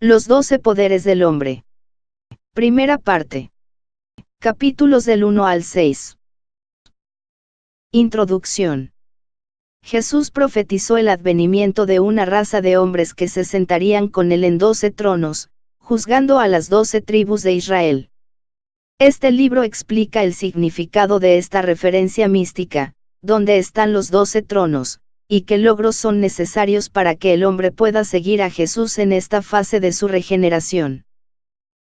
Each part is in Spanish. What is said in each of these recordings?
Los 12 poderes del hombre. Primera parte. Capítulos del 1 al 6. Introducción. Jesús profetizó el advenimiento de una raza de hombres que se sentarían con él en 12 tronos, juzgando a las 12 tribus de Israel. Este libro explica el significado de esta referencia mística, dónde están los 12 tronos, y qué logros son necesarios para que el hombre pueda seguir a Jesús en esta fase de su regeneración.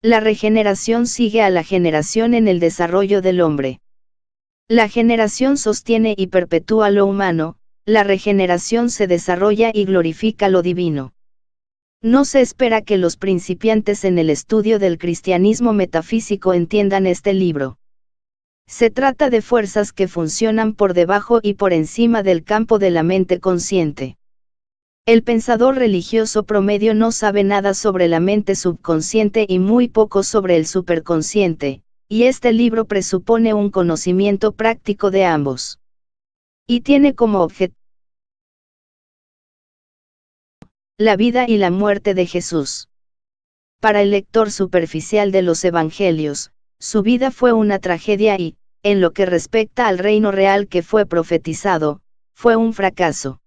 La regeneración sigue a la generación en el desarrollo del hombre. La generación sostiene y perpetúa lo humano, la regeneración se desarrolla y glorifica lo divino. No se espera que los principiantes en el estudio del cristianismo metafísico entiendan este libro. Se trata de fuerzas que funcionan por debajo y por encima del campo de la mente consciente. El pensador religioso promedio no sabe nada sobre la mente subconsciente y muy poco sobre el superconsciente, y este libro presupone un conocimiento práctico de ambos. Y tiene como objeto la vida y la muerte de Jesús. Para el lector superficial de los evangelios, su vida fue una tragedia y, en lo que respecta al reino real que fue profetizado, fue un fracaso.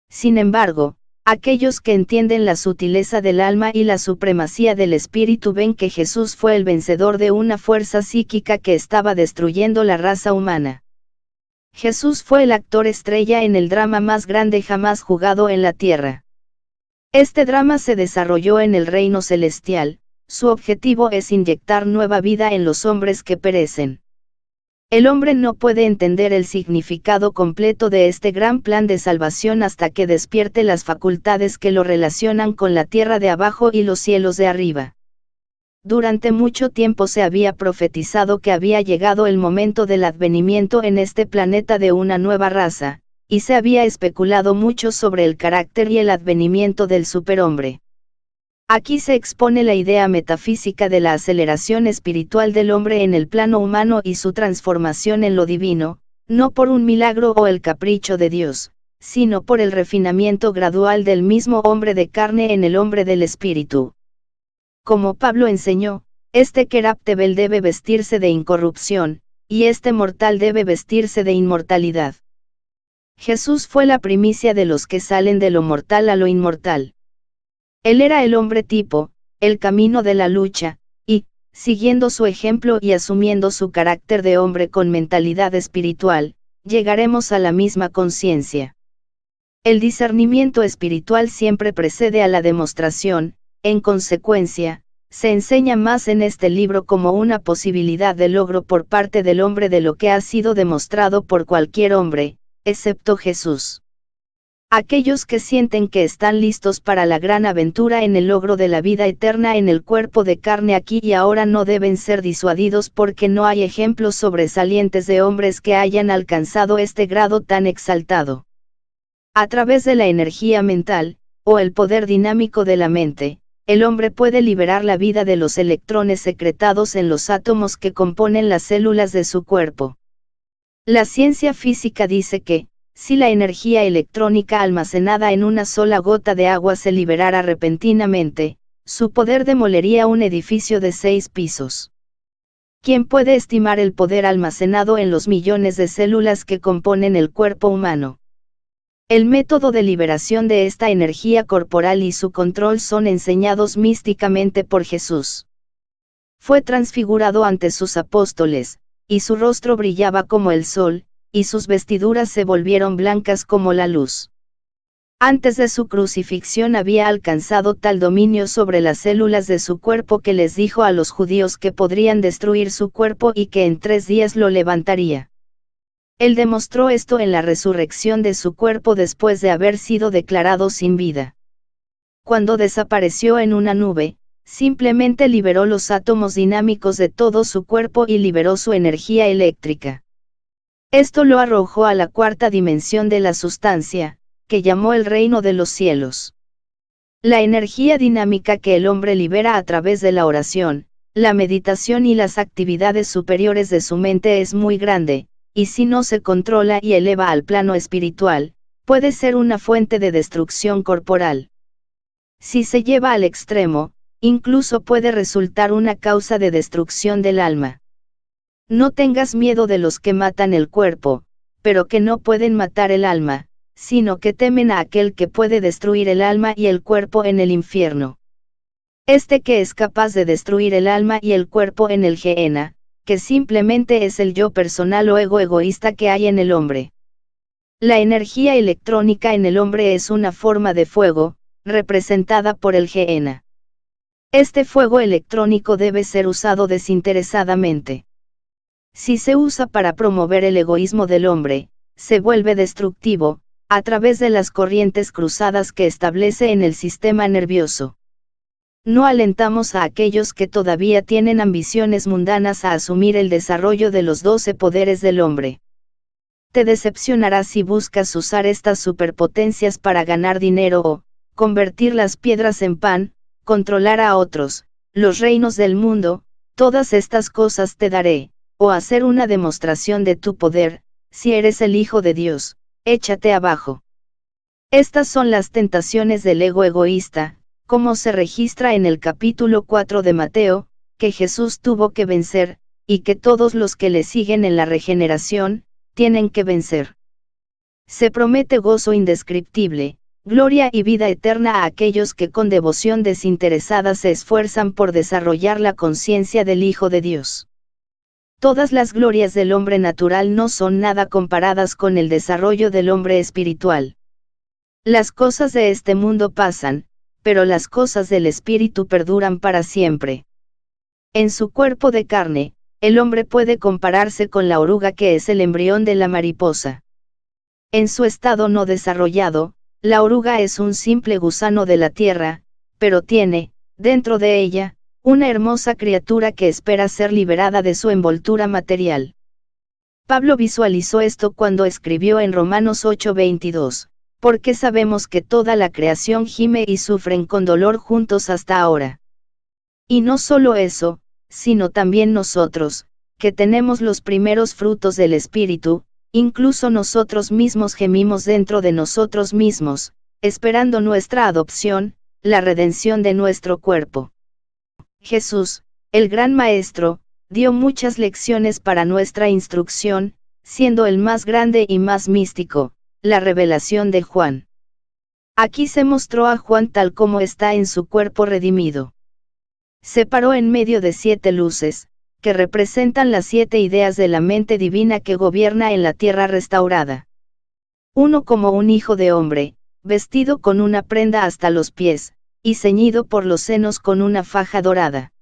Sin embargo, aquellos que entienden la sutileza del alma y la supremacía del espíritu ven que Jesús fue el vencedor de una fuerza psíquica que estaba destruyendo la raza humana. Jesús fue el actor estrella en el drama más grande jamás jugado en la tierra. Este drama se desarrolló en el reino celestial. Su objetivo es inyectar nueva vida en los hombres que perecen. El hombre no puede entender el significado completo de este gran plan de salvación hasta que despierte las facultades que lo relacionan con la tierra de abajo y los cielos de arriba. Durante mucho tiempo se había profetizado que había llegado el momento del advenimiento en este planeta de una nueva raza, y se había especulado mucho sobre el carácter y el advenimiento del superhombre. Aquí se expone la idea metafísica de la aceleración espiritual del hombre en el plano humano y su transformación en lo divino, no por un milagro o el capricho de Dios, sino por el refinamiento gradual del mismo hombre de carne en el hombre del espíritu. Como Pablo enseñó, este queraptebel debe vestirse de incorrupción, y este mortal debe vestirse de inmortalidad. Jesús fue la primicia de los que salen de lo mortal a lo inmortal. Él era el hombre tipo, el camino de la lucha, y, siguiendo su ejemplo y asumiendo su carácter de hombre con mentalidad espiritual, llegaremos a la misma conciencia. El discernimiento espiritual siempre precede a la demostración, en consecuencia, se enseña más en este libro como una posibilidad de logro por parte del hombre de lo que ha sido demostrado por cualquier hombre, excepto Jesús. Aquellos que sienten que están listos para la gran aventura en el logro de la vida eterna en el cuerpo de carne aquí y ahora no deben ser disuadidos porque no hay ejemplos sobresalientes de hombres que hayan alcanzado este grado tan exaltado. A través de la energía mental, o el poder dinámico de la mente, el hombre puede liberar la vida de los electrones secretados en los átomos que componen las células de su cuerpo. La ciencia física dice que, si la energía electrónica almacenada en una sola gota de agua se liberara repentinamente, su poder demolería un edificio de 6 pisos. ¿Quién puede estimar el poder almacenado en los millones de células que componen el cuerpo humano? El método de liberación de esta energía corporal y su control son enseñados místicamente por Jesús. Fue transfigurado ante sus apóstoles, y su rostro brillaba como el sol, y sus vestiduras se volvieron blancas como la luz. Antes de su crucifixión había alcanzado tal dominio sobre las células de su cuerpo que les dijo a los judíos que podrían destruir su cuerpo y que en 3 días lo levantaría. Él demostró esto en la resurrección de su cuerpo después de haber sido declarado sin vida. Cuando desapareció en una nube, simplemente liberó los átomos dinámicos de todo su cuerpo y liberó su energía eléctrica. Esto lo arrojó a la 4ª dimensión de la sustancia, que llamó el reino de los cielos. La energía dinámica que el hombre libera a través de la oración, la meditación y las actividades superiores de su mente es muy grande, y si no se controla y eleva al plano espiritual, puede ser una fuente de destrucción corporal. Si se lleva al extremo, incluso puede resultar una causa de destrucción del alma. No tengas miedo de los que matan el cuerpo, pero que no pueden matar el alma, sino que temen a aquel que puede destruir el alma y el cuerpo en el infierno. Este que es capaz de destruir el alma y el cuerpo en el Gehenna, que simplemente es el yo personal o ego egoísta que hay en el hombre. La energía electrónica en el hombre es una forma de fuego, representada por el Gehenna. Este fuego electrónico debe ser usado desinteresadamente. Si se usa para promover el egoísmo del hombre, se vuelve destructivo, a través de las corrientes cruzadas que establece en el sistema nervioso. No alentamos a aquellos que todavía tienen ambiciones mundanas a asumir el desarrollo de los 12 poderes del hombre. Te decepcionarás si buscas usar estas superpotencias para ganar dinero o, convertir las piedras en pan, controlar a otros, los reinos del mundo, todas estas cosas te daré, o hacer una demostración de tu poder, si eres el Hijo de Dios, échate abajo. Estas son las tentaciones del ego egoísta, como se registra en el capítulo 4 de Mateo, que Jesús tuvo que vencer, y que todos los que le siguen en la regeneración, tienen que vencer. Se promete gozo indescriptible, gloria y vida eterna a aquellos que con devoción desinteresada se esfuerzan por desarrollar la conciencia del Hijo de Dios. Todas las glorias del hombre natural no son nada comparadas con el desarrollo del hombre espiritual. Las cosas de este mundo pasan, pero las cosas del espíritu perduran para siempre. En su cuerpo de carne, el hombre puede compararse con la oruga que es el embrión de la mariposa. En su estado no desarrollado, la oruga es un simple gusano de la tierra, pero tiene, dentro de ella, una hermosa criatura que espera ser liberada de su envoltura material. Pablo visualizó esto cuando escribió en Romanos 8:22, porque sabemos que toda la creación gime y sufren con dolor juntos hasta ahora. Y no solo eso, sino también nosotros, que tenemos los primeros frutos del Espíritu, incluso nosotros mismos gemimos dentro de nosotros mismos, esperando nuestra adopción, la redención de nuestro cuerpo. Jesús, el gran Maestro, dio muchas lecciones para nuestra instrucción, siendo el más grande y más místico, la revelación de Juan. Aquí se mostró a Juan tal como está en su cuerpo redimido. Se paró en medio de 7 luces, que representan las 7 ideas de la mente divina que gobierna en la tierra restaurada. Uno como un hijo de hombre, vestido con una prenda hasta los pies, y ceñido por los senos con una faja dorada.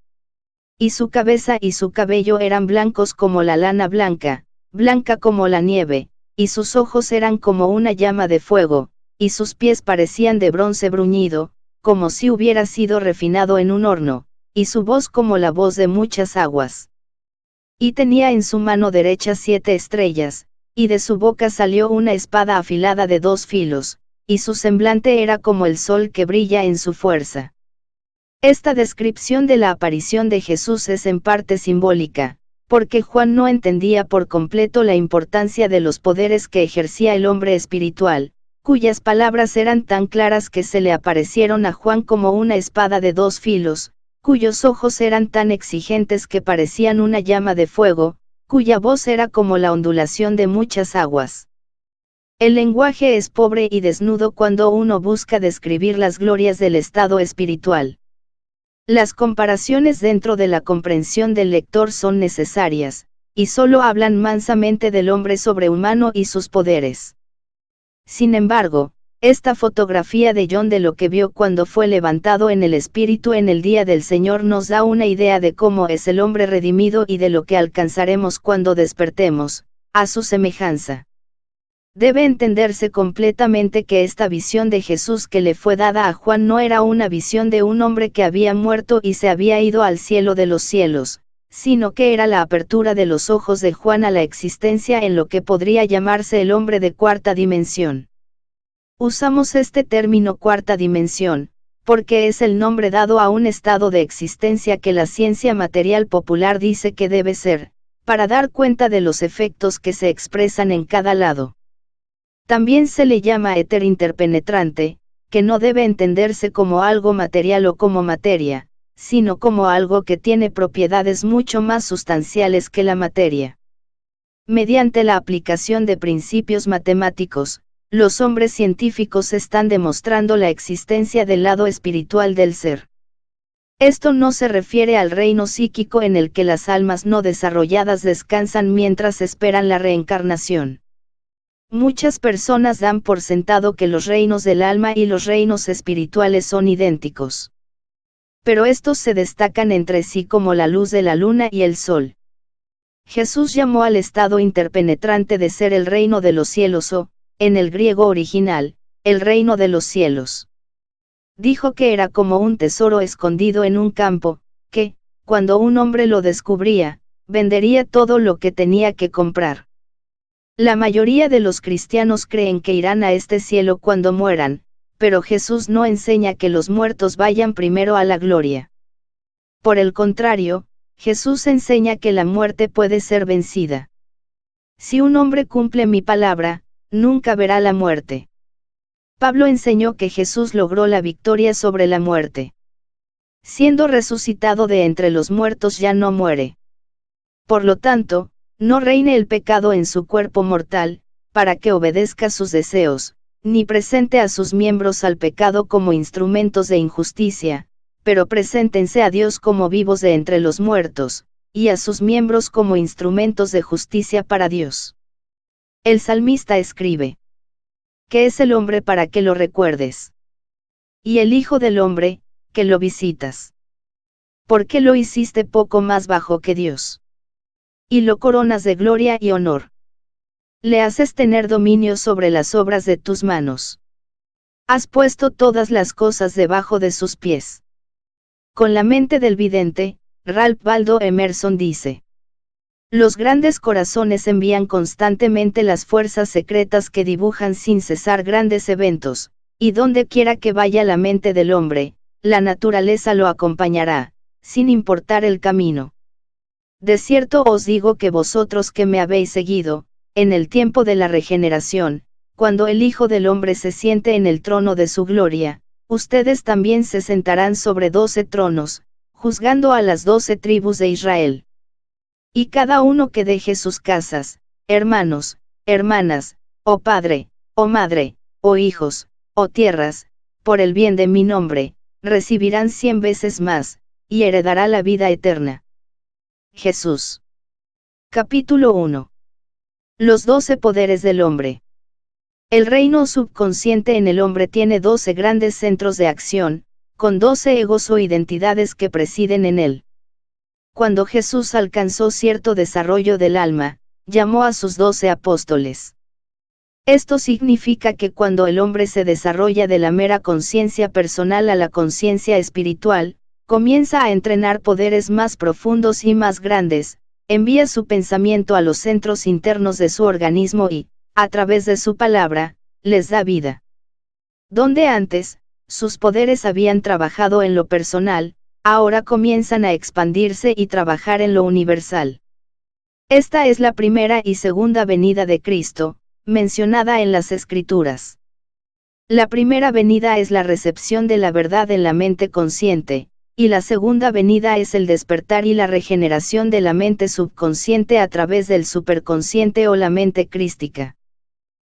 Y su cabeza y su cabello eran blancos como la lana blanca, blanca como la nieve, y sus ojos eran como una llama de fuego, y sus pies parecían de bronce bruñido, como si hubiera sido refinado en un horno, y su voz como la voz de muchas aguas. Y tenía en su mano derecha 7 estrellas, y de su boca salió una espada afilada de 2 filos, y su semblante era como el sol que brilla en su fuerza. Esta descripción de la aparición de Jesús es en parte simbólica, porque Juan no entendía por completo la importancia de los poderes que ejercía el hombre espiritual, cuyas palabras eran tan claras que se le aparecieron a Juan como una espada de 2 filos, cuyos ojos eran tan exigentes que parecían una llama de fuego, cuya voz era como la ondulación de muchas aguas. El lenguaje es pobre y desnudo cuando uno busca describir las glorias del estado espiritual. Las comparaciones dentro de la comprensión del lector son necesarias, y solo hablan mansamente del hombre sobrehumano y sus poderes. Sin embargo, esta fotografía de John de lo que vio cuando fue levantado en el Espíritu en el día del Señor nos da una idea de cómo es el hombre redimido y de lo que alcanzaremos cuando despertemos, a su semejanza. Debe entenderse completamente que esta visión de Jesús que le fue dada a Juan no era una visión de un hombre que había muerto y se había ido al cielo de los cielos, sino que era la apertura de los ojos de Juan a la existencia en lo que podría llamarse el hombre de cuarta dimensión. Usamos este término cuarta dimensión, porque es el nombre dado a un estado de existencia que la ciencia material popular dice que debe ser, para dar cuenta de los efectos que se expresan en cada lado. También se le llama éter interpenetrante, que no debe entenderse como algo material o como materia, sino como algo que tiene propiedades mucho más sustanciales que la materia. Mediante la aplicación de principios matemáticos, los hombres científicos están demostrando la existencia del lado espiritual del ser. Esto no se refiere al reino psíquico en el que las almas no desarrolladas descansan mientras esperan la reencarnación. Muchas personas dan por sentado que los reinos del alma y los reinos espirituales son idénticos. Pero estos se destacan entre sí como la luz de la luna y el sol. Jesús llamó al estado interpenetrante de ser el reino de los cielos o, en el griego original, el reino de los cielos. Dijo que era como un tesoro escondido en un campo, que, cuando un hombre lo descubría, vendería todo lo que tenía que comprar. La mayoría de los cristianos creen que irán a este cielo cuando mueran, pero Jesús no enseña que los muertos vayan primero a la gloria. Por el contrario, Jesús enseña que la muerte puede ser vencida. Si un hombre cumple mi palabra, nunca verá la muerte. Pablo enseñó que Jesús logró la victoria sobre la muerte. Siendo resucitado de entre los muertos ya no muere. Por lo tanto, no reine el pecado en su cuerpo mortal, para que obedezca sus deseos, ni presente a sus miembros al pecado como instrumentos de injusticia, pero preséntense a Dios como vivos de entre los muertos, y a sus miembros como instrumentos de justicia para Dios. El salmista escribe: ¿qué es el hombre para que lo recuerdes? Y el Hijo del hombre, que lo visitas. ¿Por qué lo hiciste poco más bajo que Dios? Y lo coronas de gloria y honor. Le haces tener dominio sobre las obras de tus manos. Has puesto todas las cosas debajo de sus pies. Con la mente del vidente, Ralph Waldo Emerson dice: los grandes corazones envían constantemente las fuerzas secretas que dibujan sin cesar grandes eventos, y donde quiera que vaya la mente del hombre, la naturaleza lo acompañará, sin importar el camino. De cierto os digo que vosotros que me habéis seguido, en el tiempo de la regeneración, cuando el Hijo del Hombre se siente en el trono de su gloria, ustedes también se sentarán sobre 12 tronos, juzgando a las 12 tribus de Israel. Y cada uno que deje sus casas, hermanos, hermanas, o padre, o madre, o hijos, o tierras, por el bien de mi nombre, recibirán 100 veces más, y heredará la vida eterna. Jesús. Capítulo 1. Los 12 poderes del hombre. El reino subconsciente en el hombre tiene 12 grandes centros de acción, con 12 egos o identidades que presiden en él. Cuando Jesús alcanzó cierto desarrollo del alma, llamó a sus 12 apóstoles. Esto significa que cuando el hombre se desarrolla de la mera conciencia personal a la conciencia espiritual, comienza a entrenar poderes más profundos y más grandes, envía su pensamiento a los centros internos de su organismo y, a través de su palabra, les da vida. Donde antes, sus poderes habían trabajado en lo personal, ahora comienzan a expandirse y trabajar en lo universal. Esta es la primera y segunda venida de Cristo, mencionada en las Escrituras. La primera venida es la recepción de la verdad en la mente consciente, y la segunda venida es el despertar y la regeneración de la mente subconsciente a través del superconsciente o la mente crística.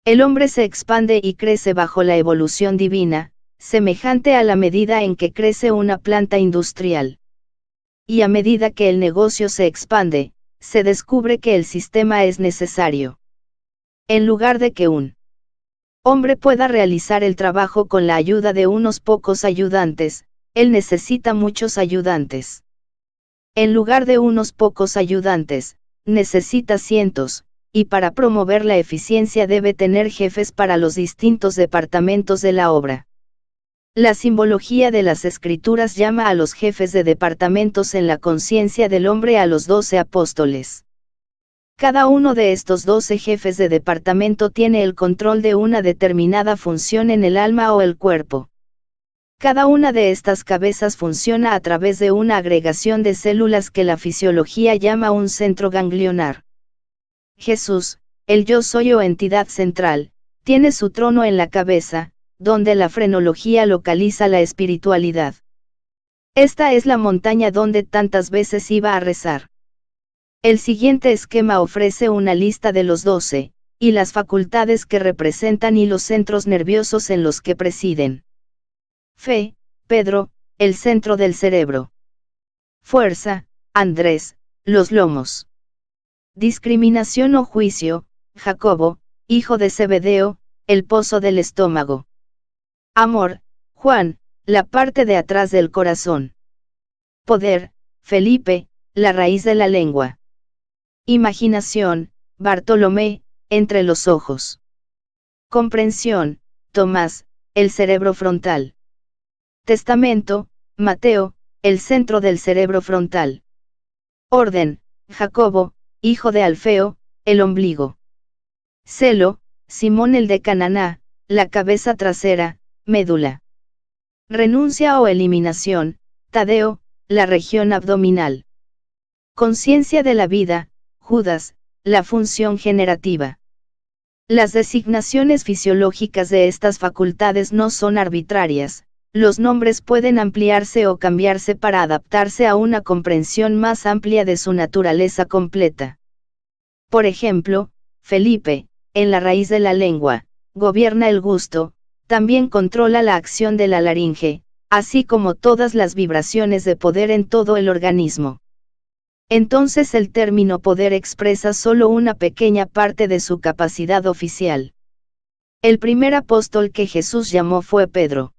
El hombre se expande y crece bajo la evolución divina, semejante a la medida en que crece una planta industrial. Y a medida que el negocio se expande, se descubre que el sistema es necesario. En lugar de que un hombre pueda realizar el trabajo con la ayuda de unos pocos ayudantes, él necesita muchos ayudantes. En lugar de unos pocos ayudantes, necesita cientos, y para promover la eficiencia debe tener jefes para los distintos departamentos de la obra. La simbología de las Escrituras llama a los jefes de departamentos en la conciencia del hombre a los 12 apóstoles. Cada uno de estos 12 jefes de departamento tiene el control de una determinada función en el alma o el cuerpo. Cada una de estas cabezas funciona a través de una agregación de células que la fisiología llama un centro ganglionar. Jesús, el yo soy o entidad central, tiene su trono en la cabeza, donde la frenología localiza la espiritualidad. Esta es la montaña donde tantas veces iba a rezar. El siguiente esquema ofrece una lista de los 12, y las facultades que representan y los centros nerviosos en los que presiden. Fe, Pedro, el centro del cerebro. Fuerza, Andrés, los lomos. Discriminación o juicio, Jacobo, hijo de Zebedeo, el pozo del estómago. Amor, Juan, la parte de atrás del corazón. Poder, Felipe, la raíz de la lengua. Imaginación, Bartolomé, entre los ojos. Comprensión, Tomás, el cerebro frontal. Testamento, Mateo, el centro del cerebro frontal. Orden, Jacobo, hijo de Alfeo, el ombligo. Celo, Simón el de Cananá, la cabeza trasera, médula. Renuncia o eliminación, Tadeo, la región abdominal. Conciencia de la vida, Judas, la función generativa. Las designaciones fisiológicas de estas facultades no son arbitrarias, los nombres pueden ampliarse o cambiarse para adaptarse a una comprensión más amplia de su naturaleza completa. Por ejemplo, Felipe, en la raíz de la lengua, gobierna el gusto, también controla la acción de la laringe, así como todas las vibraciones de poder en todo el organismo. Entonces el término poder expresa solo una pequeña parte de su capacidad oficial. El primer apóstol que Jesús llamó fue Pedro.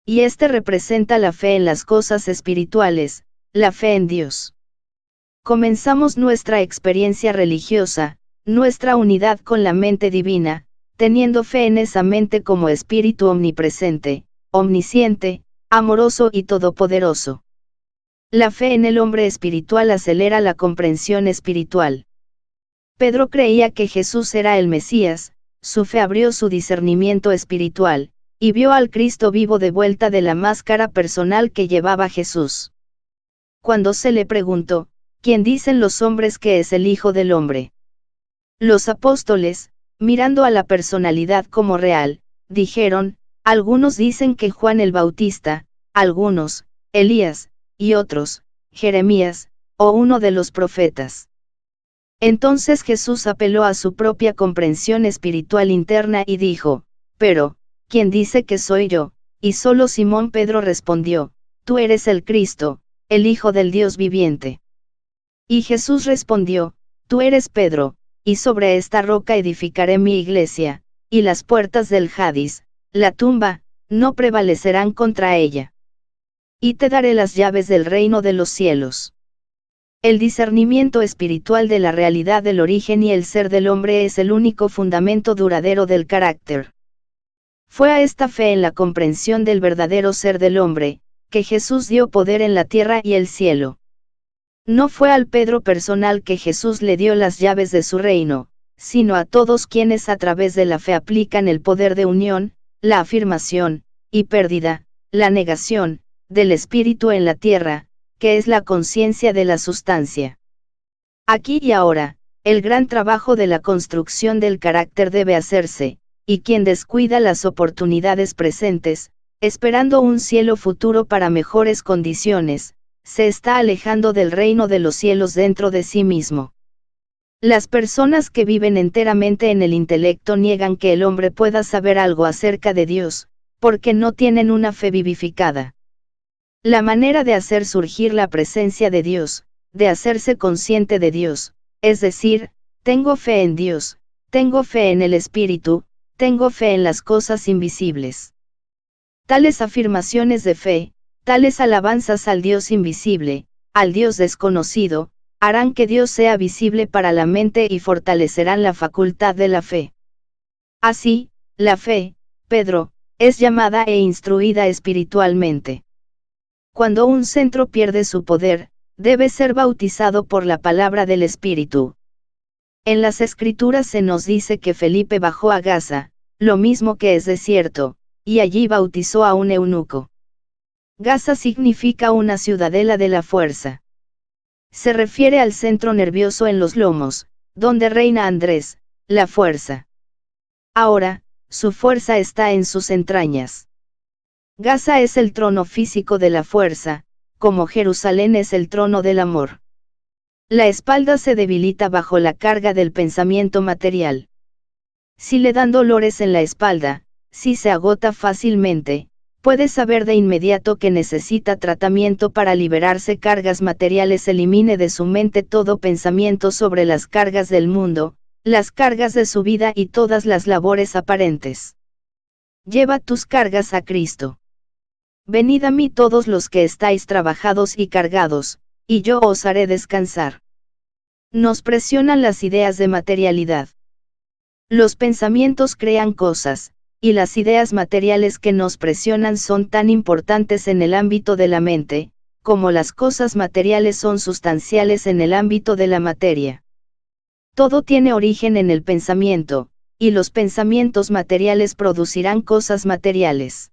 Y este representa la fe en las cosas espirituales, la fe en Dios. Comenzamos nuestra experiencia religiosa, nuestra unidad con la mente divina, teniendo fe en esa mente como espíritu omnipresente, omnisciente, amoroso y todopoderoso. La fe en el hombre espiritual acelera la comprensión espiritual. Pedro creía que Jesús era el Mesías, su fe abrió su discernimiento espiritual, y vio al Cristo vivo de vuelta de la máscara personal que llevaba Jesús. Cuando se le preguntó, ¿quién dicen los hombres que es el Hijo del Hombre? Los apóstoles, mirando a la personalidad como real, dijeron, algunos dicen que Juan el Bautista, algunos, Elías, y otros, Jeremías, o uno de los profetas. Entonces Jesús apeló a su propia comprensión espiritual interna y dijo, pero, ¿quién dice que soy yo? Y solo Simón Pedro respondió, tú eres el Cristo, el Hijo del Dios viviente. Y Jesús respondió, tú eres Pedro, y sobre esta roca edificaré mi iglesia, y las puertas del Hadís, la tumba, no prevalecerán contra ella. Y te daré las llaves del reino de los cielos. El discernimiento espiritual de la realidad del origen y el ser del hombre es el único fundamento duradero del carácter. Fue a esta fe en la comprensión del verdadero ser del hombre, que Jesús dio poder en la tierra y el cielo. No fue al Pedro personal que Jesús le dio las llaves de su reino, sino a todos quienes a través de la fe aplican el poder de unión, la afirmación, y pérdida, la negación, del espíritu en la tierra, que es la conciencia de la sustancia. Aquí y ahora, el gran trabajo de la construcción del carácter debe hacerse, y quien descuida las oportunidades presentes, esperando un cielo futuro para mejores condiciones, se está alejando del reino de los cielos dentro de sí mismo. Las personas que viven enteramente en el intelecto niegan que el hombre pueda saber algo acerca de Dios, porque no tienen una fe vivificada. La manera de hacer surgir la presencia de Dios, de hacerse consciente de Dios, es decir, tengo fe en Dios, tengo fe en el Espíritu, tengo fe en las cosas invisibles. Tales afirmaciones de fe, tales alabanzas al Dios invisible, al Dios desconocido, harán que Dios sea visible para la mente y fortalecerán la facultad de la fe. Así, la fe, Pedro, es llamada e instruida espiritualmente. Cuando un centro pierde su poder, debe ser bautizado por la palabra del Espíritu. En las Escrituras se nos dice que Felipe bajó a Gaza, lo mismo que es desierto, y allí bautizó a un eunuco. Gaza significa una ciudadela de la fuerza. Se refiere al centro nervioso en los lomos, donde reina Andrés, la fuerza. Ahora, su fuerza está en sus entrañas. Gaza es el trono físico de la fuerza, como Jerusalén es el trono del amor. La espalda se debilita bajo la carga del pensamiento material. Si le dan dolores en la espalda, si se agota fácilmente, puede saber de inmediato que necesita tratamiento para liberarse cargas materiales. Elimine de su mente todo pensamiento sobre las cargas del mundo, las cargas de su vida y todas las labores aparentes. Lleva tus cargas a Cristo. Venid a mí todos los que estáis trabajados y cargados, y yo os haré descansar. Nos presionan las ideas de materialidad. Los pensamientos crean cosas, y las ideas materiales que nos presionan son tan importantes en el ámbito de la mente, como las cosas materiales son sustanciales en el ámbito de la materia. Todo tiene origen en el pensamiento, y los pensamientos materiales producirán cosas materiales.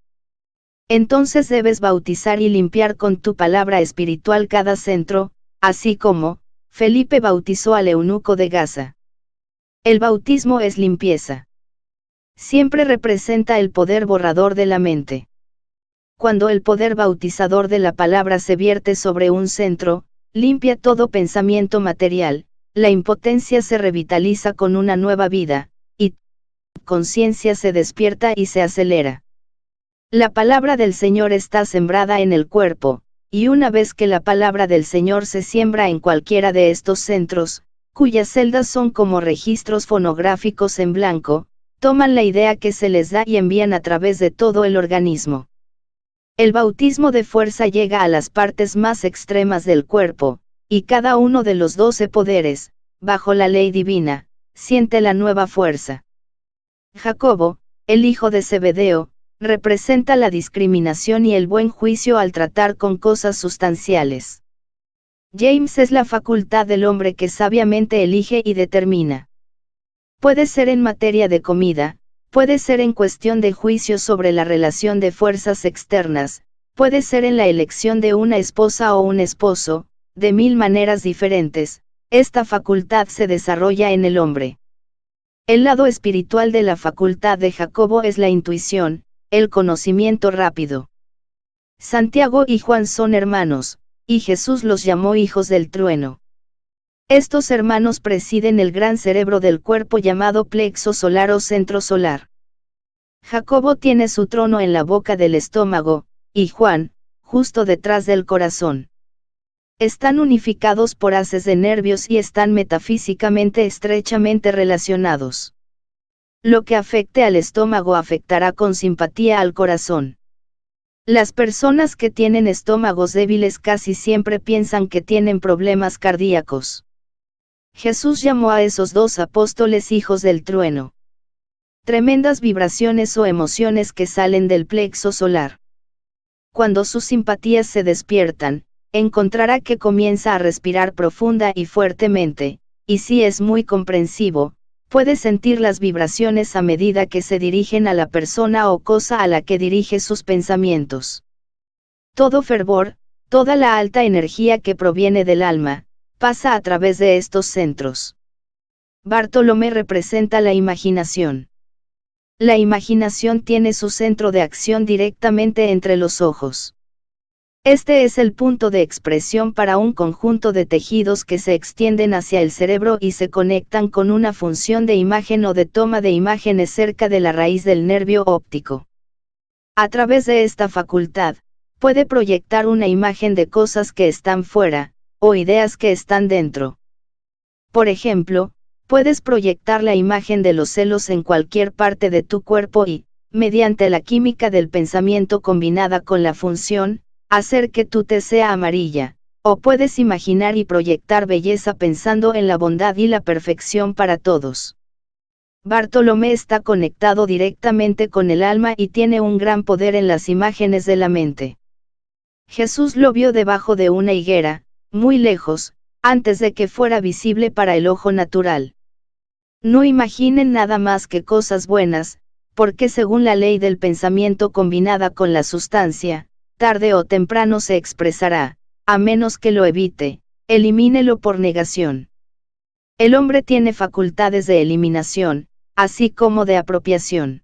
Entonces debes bautizar y limpiar con tu palabra espiritual cada centro, así como Felipe bautizó al eunuco de Gaza. El bautismo es limpieza. Siempre representa el poder borrador de la mente. Cuando el poder bautizador de la palabra se vierte sobre un centro, limpia todo pensamiento material, la impotencia se revitaliza con una nueva vida, y conciencia se despierta y se acelera. La palabra del Señor está sembrada en el cuerpo, y una vez que la palabra del Señor se siembra en cualquiera de estos centros, cuyas celdas son como registros fonográficos en blanco, toman la idea que se les da y envían a través de todo el organismo. El bautismo de fuerza llega a las partes más extremas del cuerpo, y cada uno de los 12 poderes, bajo la ley divina, siente la nueva fuerza. Jacobo, el hijo de Zebedeo, representa la discriminación y el buen juicio al tratar con cosas sustanciales. James es la facultad del hombre que sabiamente elige y determina. Puede ser en materia de comida, puede ser en cuestión de juicio sobre la relación de fuerzas externas, puede ser en la elección de una esposa o un esposo, de 1000 maneras diferentes, esta facultad se desarrolla en el hombre. El lado espiritual de la facultad de Jacobo es la intuición, el conocimiento rápido. Santiago y Juan son hermanos, y Jesús los llamó hijos del trueno. Estos hermanos presiden el gran cerebro del cuerpo llamado plexo solar o centro solar. Jacobo tiene su trono en la boca del estómago, y Juan, justo detrás del corazón. Están unificados por haces de nervios y están metafísicamente estrechamente relacionados. Lo que afecte al estómago afectará con simpatía al corazón. Las personas que tienen estómagos débiles casi siempre piensan que tienen problemas cardíacos. Jesús llamó a esos 2 apóstoles hijos del trueno. Tremendas vibraciones o emociones que salen del plexo solar. Cuando sus simpatías se despiertan, encontrará que comienza a respirar profunda y fuertemente, y si es muy comprensivo, puede sentir las vibraciones a medida que se dirigen a la persona o cosa a la que dirige sus pensamientos. Todo fervor, toda la alta energía que proviene del alma, pasa a través de estos centros. Bartolomé representa la imaginación. La imaginación tiene su centro de acción directamente entre los ojos. Este es el punto de expresión para un conjunto de tejidos que se extienden hacia el cerebro y se conectan con una función de imagen o de toma de imágenes cerca de la raíz del nervio óptico. A través de esta facultad, puede proyectar una imagen de cosas que están fuera, o ideas que están dentro. Por ejemplo, puedes proyectar la imagen de los celos en cualquier parte de tu cuerpo y, mediante la química del pensamiento combinada con la función, hacer que tu tez sea amarilla, o puedes imaginar y proyectar belleza pensando en la bondad y la perfección para todos. Bartolomé está conectado directamente con el alma y tiene un gran poder en las imágenes de la mente. Jesús lo vio debajo de una higuera, muy lejos, antes de que fuera visible para el ojo natural. No imaginen nada más que cosas buenas, porque según la ley del pensamiento combinada con la sustancia, tarde o temprano se expresará, a menos que lo evite, elimínelo por negación. El hombre tiene facultades de eliminación, así como de apropiación.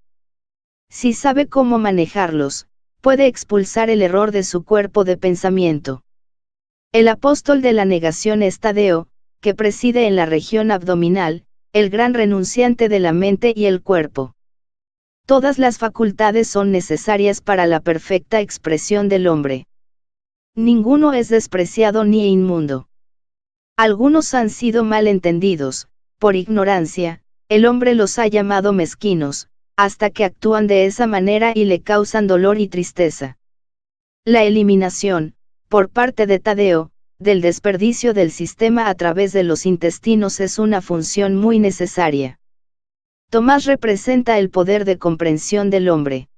Si sabe cómo manejarlos, puede expulsar el error de su cuerpo de pensamiento. El apóstol de la negación es Tadeo, que preside en la región abdominal, el gran renunciante de la mente y el cuerpo. Todas las facultades son necesarias para la perfecta expresión del hombre. Ninguno es despreciado ni inmundo. Algunos han sido mal entendidos, por ignorancia, el hombre los ha llamado mezquinos, hasta que actúan de esa manera y le causan dolor y tristeza. La eliminación, por parte de Tadeo, del desperdicio del sistema a través de los intestinos es una función muy necesaria. Tomás representa el poder de comprensión del hombre.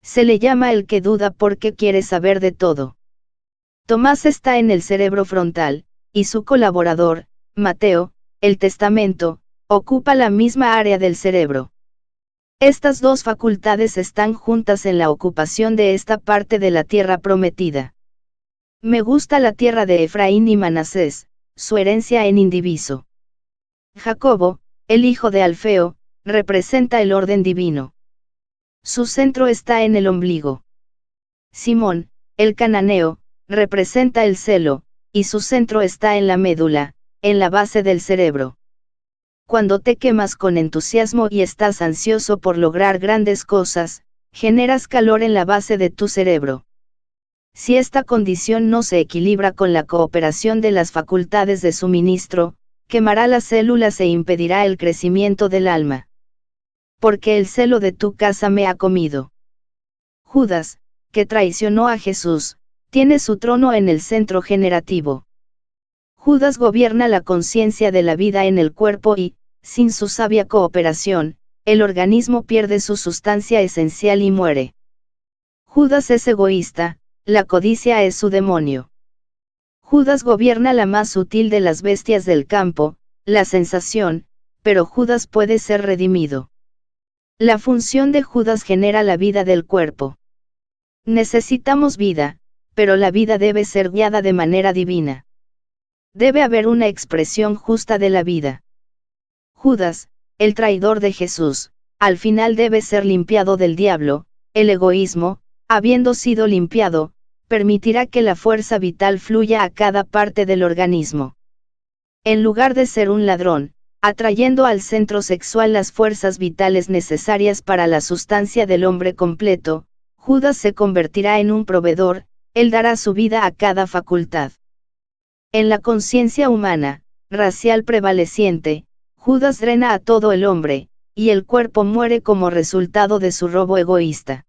Se le llama el que duda porque quiere saber de todo. Tomás está en el cerebro frontal, y su colaborador, Mateo, el testamento, ocupa la misma área del cerebro. Estas dos facultades están juntas en la ocupación de esta parte de la tierra prometida. Me gusta la tierra de Efraín y Manasés, su herencia en indiviso. Jacobo, el hijo de Alfeo, representa el orden divino. Su centro está en el ombligo. Simón, el cananeo, representa el celo, y su centro está en la médula, en la base del cerebro. Cuando te quemas con entusiasmo y estás ansioso por lograr grandes cosas, generas calor en la base de tu cerebro. Si esta condición no se equilibra con la cooperación de las facultades de suministro, quemará las células e impedirá el crecimiento del alma. Porque el celo de tu casa me ha comido. Judas, que traicionó a Jesús, tiene su trono en el centro generativo. Judas gobierna la conciencia de la vida en el cuerpo y, sin su sabia cooperación, el organismo pierde su sustancia esencial y muere. Judas es egoísta, la codicia es su demonio. Judas gobierna la más sutil de las bestias del campo, la sensación, pero Judas puede ser redimido. La función de Judas genera la vida del cuerpo. Necesitamos vida, pero la vida debe ser guiada de manera divina. Debe haber una expresión justa de la vida. Judas, el traidor de Jesús, al final debe ser limpiado del diablo. El egoísmo, habiendo sido limpiado, permitirá que la fuerza vital fluya a cada parte del organismo. En lugar de ser un ladrón, atrayendo al centro sexual las fuerzas vitales necesarias para la sustancia del hombre completo, Judas se convertirá en un proveedor, él dará su vida a cada facultad. En la conciencia humana, racial prevaleciente, Judas drena a todo el hombre, y el cuerpo muere como resultado de su robo egoísta.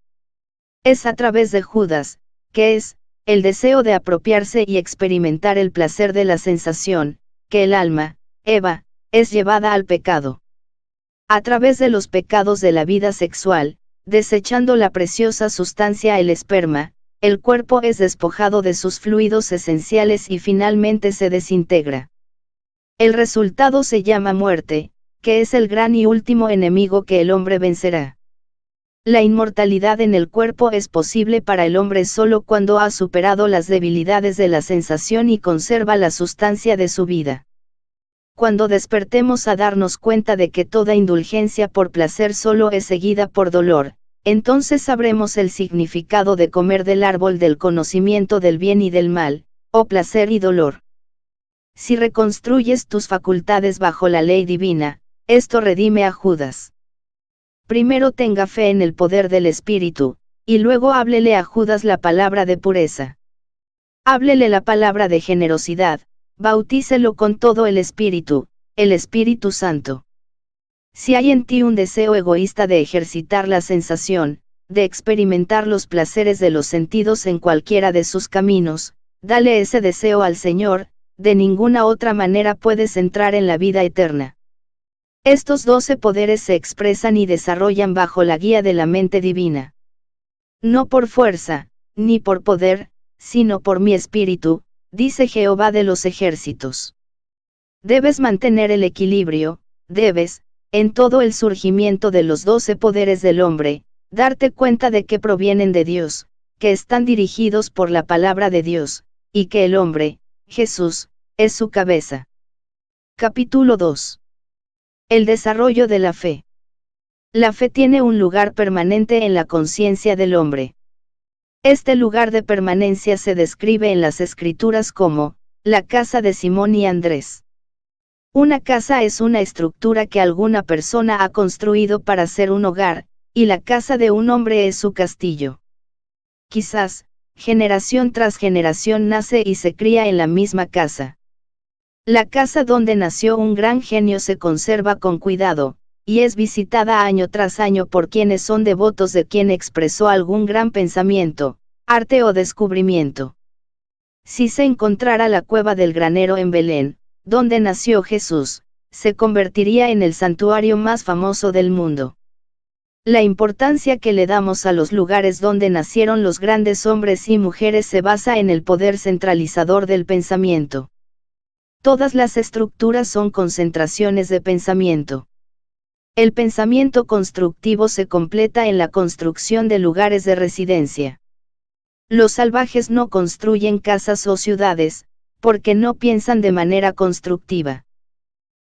Es a través de Judas, que es, el deseo de apropiarse y experimentar el placer de la sensación, que el alma, Eva, es llevada al pecado. A través de los pecados de la vida sexual, desechando la preciosa sustancia el esperma, el cuerpo es despojado de sus fluidos esenciales y finalmente se desintegra. El resultado se llama muerte, que es el gran y último enemigo que el hombre vencerá. La inmortalidad en el cuerpo es posible para el hombre solo cuando ha superado las debilidades de la sensación y conserva la sustancia de su vida. Cuando despertemos a darnos cuenta de que toda indulgencia por placer solo es seguida por dolor, entonces sabremos el significado de comer del árbol del conocimiento del bien y del mal, o placer y dolor. Si reconstruyes tus facultades bajo la ley divina, esto redime a Judas. Primero tenga fe en el poder del Espíritu, y luego háblele a Judas la palabra de pureza. Háblele la palabra de generosidad, bautícelo con todo el Espíritu Santo. Si hay en ti un deseo egoísta de ejercitar la sensación, de experimentar los placeres de los sentidos en cualquiera de sus caminos, dale ese deseo al Señor, de ninguna otra manera puedes entrar en la vida eterna. Estos 12 poderes se expresan y desarrollan bajo la guía de la mente divina. No por fuerza, ni por poder, sino por mi espíritu, dice Jehová de los ejércitos. Debes mantener el equilibrio, debes, en todo el surgimiento de los 12 poderes del hombre, darte cuenta de que provienen de Dios, que están dirigidos por la palabra de Dios, y que el hombre, Jesús, es su cabeza. Capítulo 2. El desarrollo de la fe. La fe tiene un lugar permanente en la conciencia del hombre. Este lugar de permanencia se describe en las Escrituras como, la casa de Simón y Andrés. Una casa es una estructura que alguna persona ha construido para ser un hogar, y la casa de un hombre es su castillo. Quizás, generación tras generación nace y se cría en la misma casa. La casa donde nació un gran genio se conserva con cuidado, y es visitada año tras año por quienes son devotos de quien expresó algún gran pensamiento, arte o descubrimiento. Si se encontrara la cueva del granero en Belén, donde nació Jesús, se convertiría en el santuario más famoso del mundo. La importancia que le damos a los lugares donde nacieron los grandes hombres y mujeres se basa en el poder centralizador del pensamiento. Todas las estructuras son concentraciones de pensamiento. El pensamiento constructivo se completa en la construcción de lugares de residencia. Los salvajes no construyen casas o ciudades, porque no piensan de manera constructiva.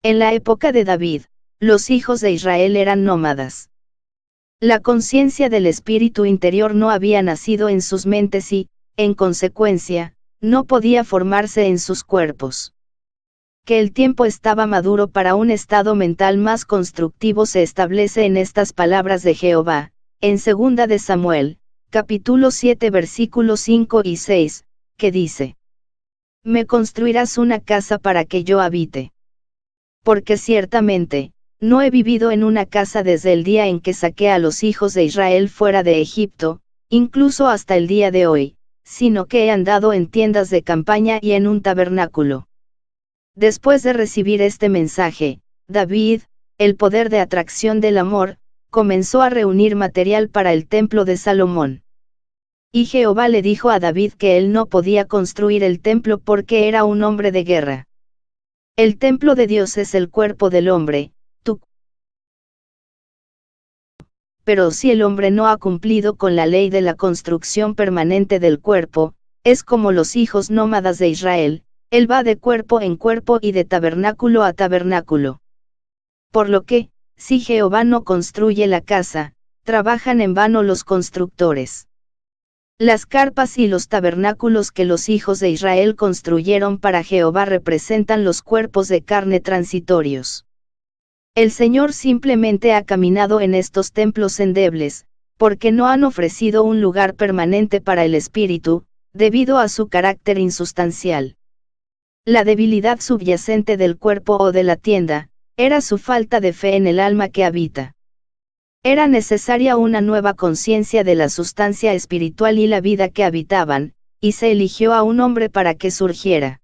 En la época de David, los hijos de Israel eran nómadas. La conciencia del espíritu interior no había nacido en sus mentes y, en consecuencia, no podía formarse en sus cuerpos. Que el tiempo estaba maduro para un estado mental más constructivo se establece en estas palabras de Jehová, en 2 de Samuel, capítulo 7 versículos 5 y 6, que dice: Me construirás una casa para que yo habite. Porque ciertamente, no he vivido en una casa desde el día en que saqué a los hijos de Israel fuera de Egipto, incluso hasta el día de hoy, sino que he andado en tiendas de campaña y en un tabernáculo. Después de recibir este mensaje, David, el poder de atracción del amor, comenzó a reunir material para el templo de Salomón. Y Jehová le dijo a David que él no podía construir el templo porque era un hombre de guerra. El templo de Dios es el cuerpo del hombre, pero si el hombre no ha cumplido con la ley de la construcción permanente del cuerpo, es como los hijos nómadas de Israel, él va de cuerpo en cuerpo y de tabernáculo a tabernáculo. Por lo que, si Jehová no construye la casa, trabajan en vano los constructores. Las carpas y los tabernáculos que los hijos de Israel construyeron para Jehová representan los cuerpos de carne transitorios. El Señor simplemente ha caminado en estos templos endebles, porque no han ofrecido un lugar permanente para el espíritu, debido a su carácter insustancial. La debilidad subyacente del cuerpo o de la tienda, era su falta de fe en el alma que habita. Era necesaria una nueva conciencia de la sustancia espiritual y la vida que habitaban, y se eligió a un hombre para que surgiera.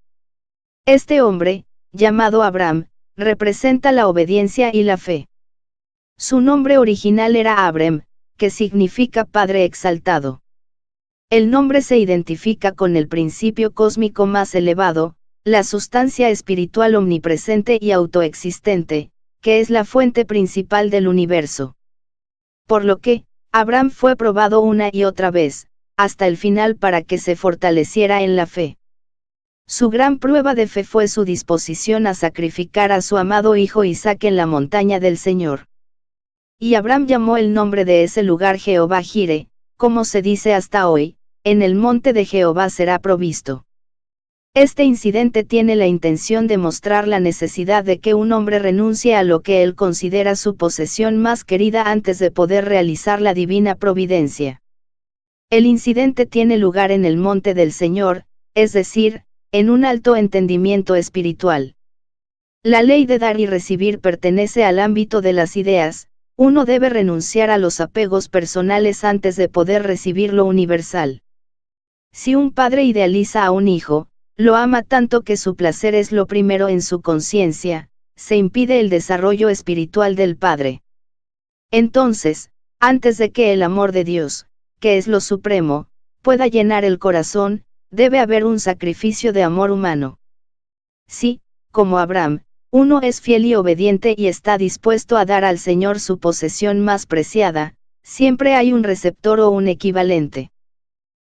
Este hombre, llamado Abraham, representa la obediencia y la fe. Su nombre original era Abrem, que significa Padre exaltado. El nombre se identifica con el principio cósmico más elevado, la sustancia espiritual omnipresente y autoexistente, que es la fuente principal del universo. Por lo que, Abraham fue probado una y otra vez, hasta el final para que se fortaleciera en la fe. Su gran prueba de fe fue su disposición a sacrificar a su amado hijo Isaac en la montaña del Señor. Y Abraham llamó el nombre de ese lugar Jehová Jireh, como se dice hasta hoy, en el monte de Jehová será provisto. Este incidente tiene la intención de mostrar la necesidad de que un hombre renuncie a lo que él considera su posesión más querida antes de poder realizar la divina providencia. El incidente tiene lugar en el monte del Señor, es decir, en un alto entendimiento espiritual. La ley de dar y recibir pertenece al ámbito de las ideas, uno debe renunciar a los apegos personales antes de poder recibir lo universal. Si un padre idealiza a un hijo, lo ama tanto que su placer es lo primero en su conciencia, se impide el desarrollo espiritual del padre. Entonces, antes de que el amor de Dios, que es lo supremo, pueda llenar el corazón, debe haber un sacrificio de amor humano. Si, como Abraham, uno es fiel y obediente y está dispuesto a dar al Señor su posesión más preciada, siempre hay un receptor o un equivalente.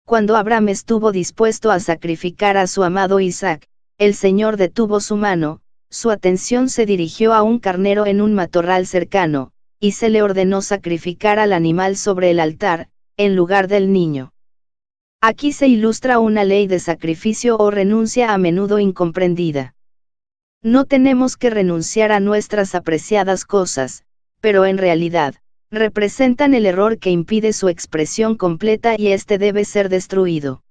Cuando Abraham estuvo dispuesto a sacrificar a su amado Isaac, el Señor detuvo su mano, su atención se dirigió a un carnero en un matorral cercano, y se le ordenó sacrificar al animal sobre el altar, en lugar del niño. Aquí se ilustra una ley de sacrificio o renuncia a menudo incomprendida. No tenemos que renunciar a nuestras apreciadas cosas, pero en realidad, representan el error que impide su expresión completa y este debe ser destruido.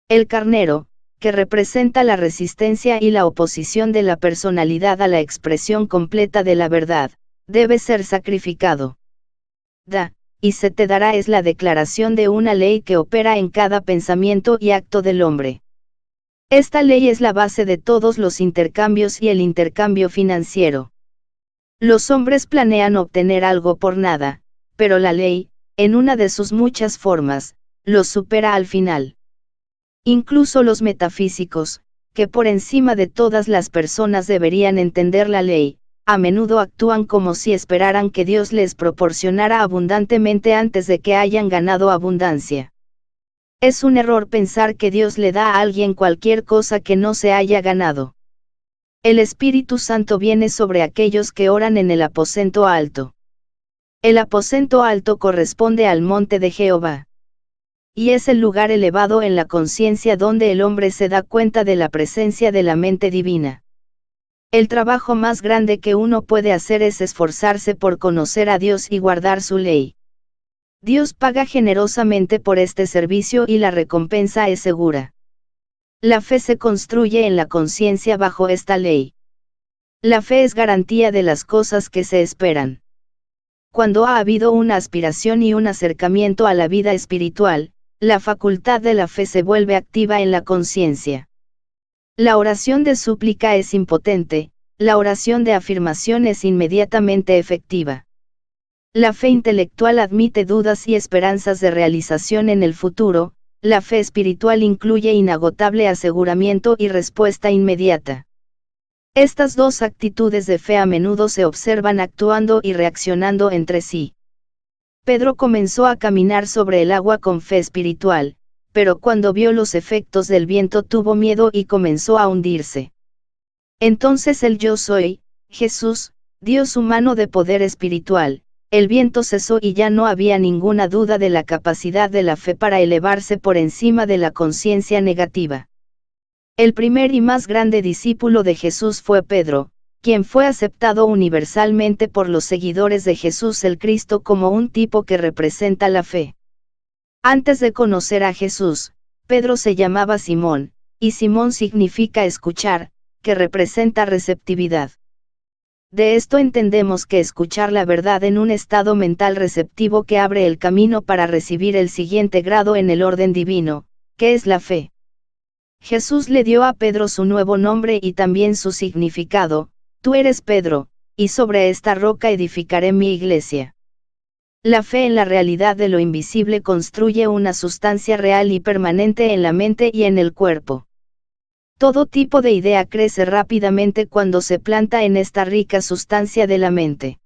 El carnero, que representa la resistencia y la oposición de la personalidad a la expresión completa de la verdad, debe ser sacrificado. Da, y se te dará es la declaración de una ley que opera en cada pensamiento y acto del hombre. Esta ley es la base de todos los intercambios y el intercambio financiero. Los hombres planean obtener algo por nada, pero la ley, en una de sus muchas formas, los supera al final. Incluso los metafísicos, que por encima de todas las personas deberían entender la ley, a menudo actúan como si esperaran que Dios les proporcionara abundantemente antes de que hayan ganado abundancia. Es un error pensar que Dios le da a alguien cualquier cosa que no se haya ganado. El Espíritu Santo viene sobre aquellos que oran en el aposento alto. El aposento alto corresponde al monte de Jehová. Y es el lugar elevado en la conciencia donde el hombre se da cuenta de la presencia de la mente divina. El trabajo más grande que uno puede hacer es esforzarse por conocer a Dios y guardar su ley. Dios paga generosamente por este servicio y la recompensa es segura. La fe se construye en la conciencia bajo esta ley. La fe es garantía de las cosas que se esperan. Cuando ha habido una aspiración y un acercamiento a la vida espiritual, la facultad de la fe se vuelve activa en la conciencia. La oración de súplica es impotente, la oración de afirmación es inmediatamente efectiva. La fe intelectual admite dudas y esperanzas de realización en el futuro, la fe espiritual incluye inagotable aseguramiento y respuesta inmediata. Estas dos actitudes de fe a menudo se observan actuando y reaccionando entre sí. Pedro comenzó a caminar sobre el agua con fe espiritual, pero cuando vio los efectos del viento tuvo miedo y comenzó a hundirse. Entonces el yo soy, Jesús, Dios humano de poder espiritual, el viento cesó y ya no había ninguna duda de la capacidad de la fe para elevarse por encima de la conciencia negativa. El primer y más grande discípulo de Jesús fue Pedro, quien fue aceptado universalmente por los seguidores de Jesús el Cristo como un tipo que representa la fe. Antes de conocer a Jesús, Pedro se llamaba Simón, y Simón significa escuchar, que representa receptividad. De esto entendemos que escuchar la verdad en un estado mental receptivo que abre el camino para recibir el siguiente grado en el orden divino, que es la fe. Jesús le dio a Pedro su nuevo nombre y también su significado: tú eres Pedro, y sobre esta roca edificaré mi iglesia. La fe en la realidad de lo invisible construye una sustancia real y permanente en la mente y en el cuerpo. Todo tipo de idea crece rápidamente cuando se planta en esta rica sustancia de la mente.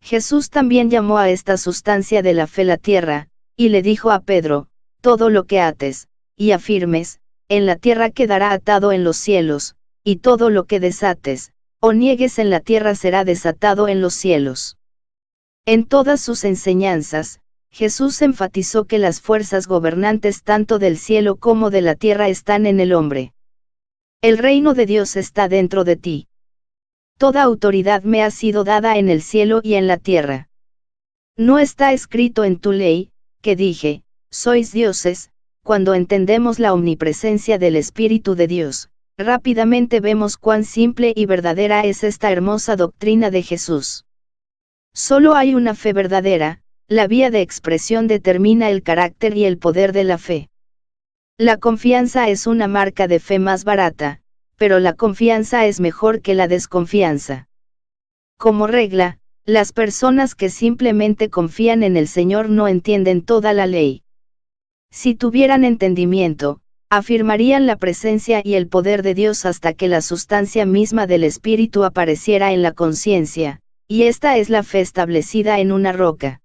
Jesús también llamó a esta sustancia de la fe la tierra, y le dijo a Pedro: todo lo que ates, y afirmes, en la tierra quedará atado en los cielos, y todo lo que desates, o niegues en la tierra será desatado en los cielos. En todas sus enseñanzas, Jesús enfatizó que las fuerzas gobernantes tanto del cielo como de la tierra están en el hombre. El reino de Dios está dentro de ti. Toda autoridad me ha sido dada en el cielo y en la tierra. No está escrito en tu ley, que dije, sois dioses. Cuando entendemos la omnipresencia del Espíritu de Dios, rápidamente vemos cuán simple y verdadera es esta hermosa doctrina de Jesús. Solo hay una fe verdadera, la vía de expresión determina el carácter y el poder de la fe. La confianza es una marca de fe más barata, pero la confianza es mejor que la desconfianza. Como regla, las personas que simplemente confían en el Señor no entienden toda la ley. Si tuvieran entendimiento, afirmarían la presencia y el poder de Dios hasta que la sustancia misma del Espíritu apareciera en la conciencia, y esta es la fe establecida en una roca.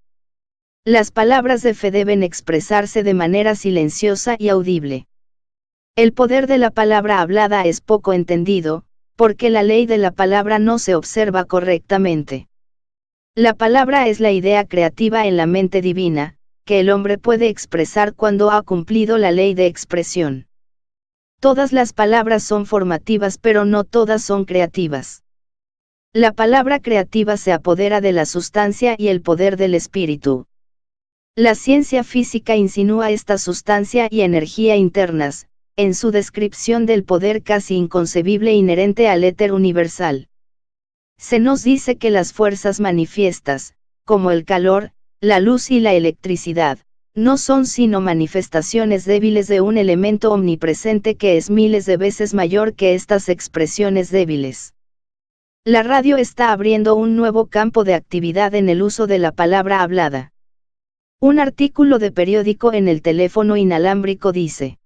Las palabras de fe deben expresarse de manera silenciosa y audible. El poder de la palabra hablada es poco entendido, porque la ley de la palabra no se observa correctamente. La palabra es la idea creativa en la mente divina, que el hombre puede expresar cuando ha cumplido la ley de expresión. Todas las palabras son formativas pero no todas son creativas. La palabra creativa se apodera de la sustancia y el poder del espíritu. La ciencia física insinúa esta sustancia y energía internas, en su descripción del poder casi inconcebible inherente al éter universal. Se nos dice que las fuerzas manifiestas, como el calor, la luz y la electricidad, no son sino manifestaciones débiles de un elemento omnipresente que es miles de veces mayor que estas expresiones débiles. La radio está abriendo un nuevo campo de actividad en el uso de la palabra hablada. Un artículo de periódico en el teléfono inalámbrico dice: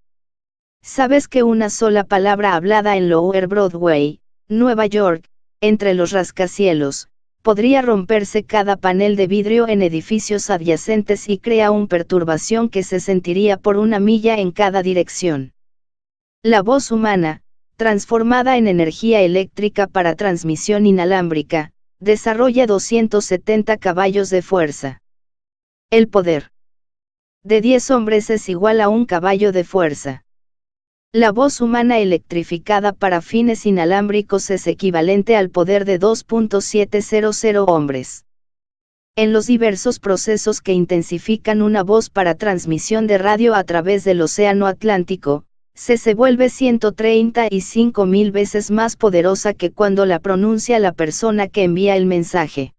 ¿sabes que una sola palabra hablada en Lower Broadway, Nueva York, entre los rascacielos, podría romperse cada panel de vidrio en edificios adyacentes y crea una perturbación que se sentiría por una milla en cada dirección? La voz humana, transformada en energía eléctrica para transmisión inalámbrica, desarrolla 270 caballos de fuerza. El poder de 10 hombres es igual a un caballo de fuerza. La voz humana electrificada para fines inalámbricos es equivalente al poder de 2.700 hombres. En los diversos procesos que intensifican una voz para transmisión de radio a través del Océano Atlántico, se vuelve 135.000 veces más poderosa que cuando la pronuncia la persona que envía el mensaje.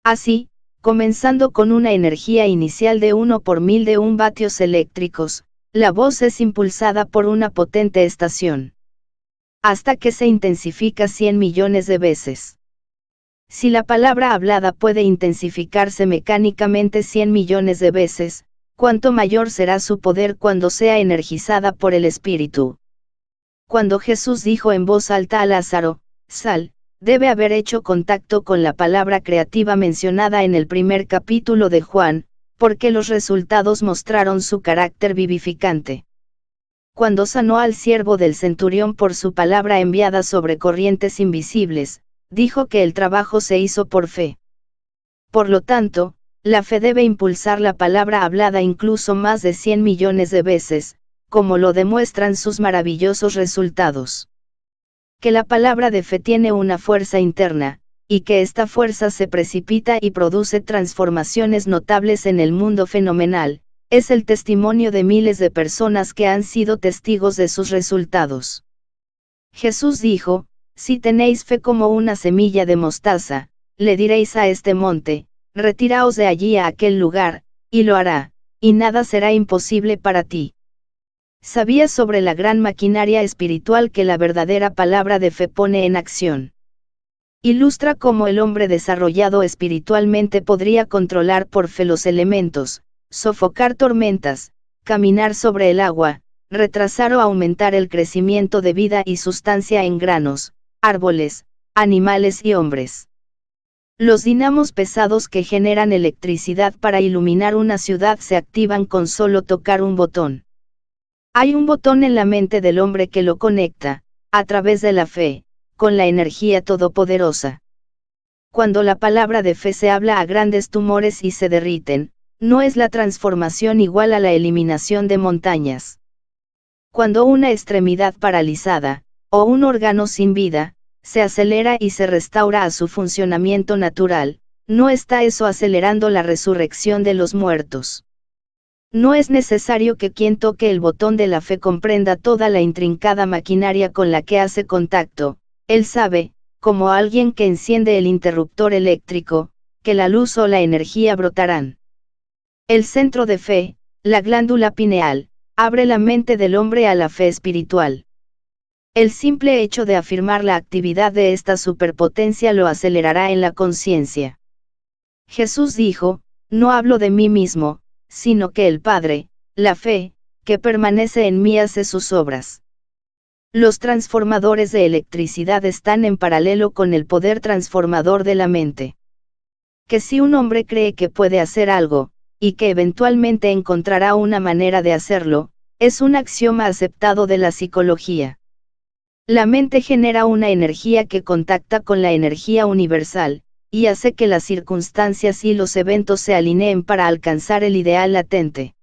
Así, comenzando con una energía inicial de 1 por 1000 de 1 vatios eléctricos, la voz es impulsada por una potente estación, hasta que se intensifica 100 millones de veces. Si la palabra hablada puede intensificarse mecánicamente 100 millones de veces, ¿cuánto mayor será su poder cuando sea energizada por el Espíritu? Cuando Jesús dijo en voz alta a Lázaro, sal, debe haber hecho contacto con la palabra creativa mencionada en el primer capítulo de Juan, porque los resultados mostraron su carácter vivificante. Cuando sanó al siervo del centurión por su palabra enviada sobre corrientes invisibles, dijo que el trabajo se hizo por fe. Por lo tanto, la fe debe impulsar la palabra hablada incluso más de 100 millones de veces, como lo demuestran sus maravillosos resultados. Que la palabra de fe tiene una fuerza interna, y que esta fuerza se precipita y produce transformaciones notables en el mundo fenomenal, es el testimonio de miles de personas que han sido testigos de sus resultados. Jesús dijo: si tenéis fe como una semilla de mostaza, le diréis a este monte, retiraos de allí a aquel lugar, y lo hará, y nada será imposible para ti. Sabía sobre la gran maquinaria espiritual que la verdadera palabra de fe pone en acción. Ilustra cómo el hombre desarrollado espiritualmente podría controlar por fe los elementos, sofocar tormentas, caminar sobre el agua, retrasar o aumentar el crecimiento de vida y sustancia en granos, árboles, animales y hombres. Los dinamos pesados que generan electricidad para iluminar una ciudad se activan con solo tocar un botón. Hay un botón en la mente del hombre que lo conecta, a través de la fe, con la energía todopoderosa. Cuando la palabra de fe se habla a grandes tumores y se derriten, no es la transformación igual a la eliminación de montañas. Cuando una extremidad paralizada, o un órgano sin vida, se acelera y se restaura a su funcionamiento natural, no está eso acelerando la resurrección de los muertos. No es necesario que quien toque el botón de la fe comprenda toda la intrincada maquinaria con la que hace contacto. Él sabe, como alguien que enciende el interruptor eléctrico, que la luz o la energía brotarán. El centro de fe, la glándula pineal, abre la mente del hombre a la fe espiritual. El simple hecho de afirmar la actividad de esta superpotencia lo acelerará en la conciencia. Jesús dijo: no hablo de mí mismo, sino que el Padre, la fe, que permanece en mí hace sus obras. Los transformadores de electricidad están en paralelo con el poder transformador de la mente. Que si un hombre cree que puede hacer algo, y que eventualmente encontrará una manera de hacerlo, es un axioma aceptado de la psicología. La mente genera una energía que contacta con la energía universal, y hace que las circunstancias y los eventos se alineen para alcanzar el ideal latente.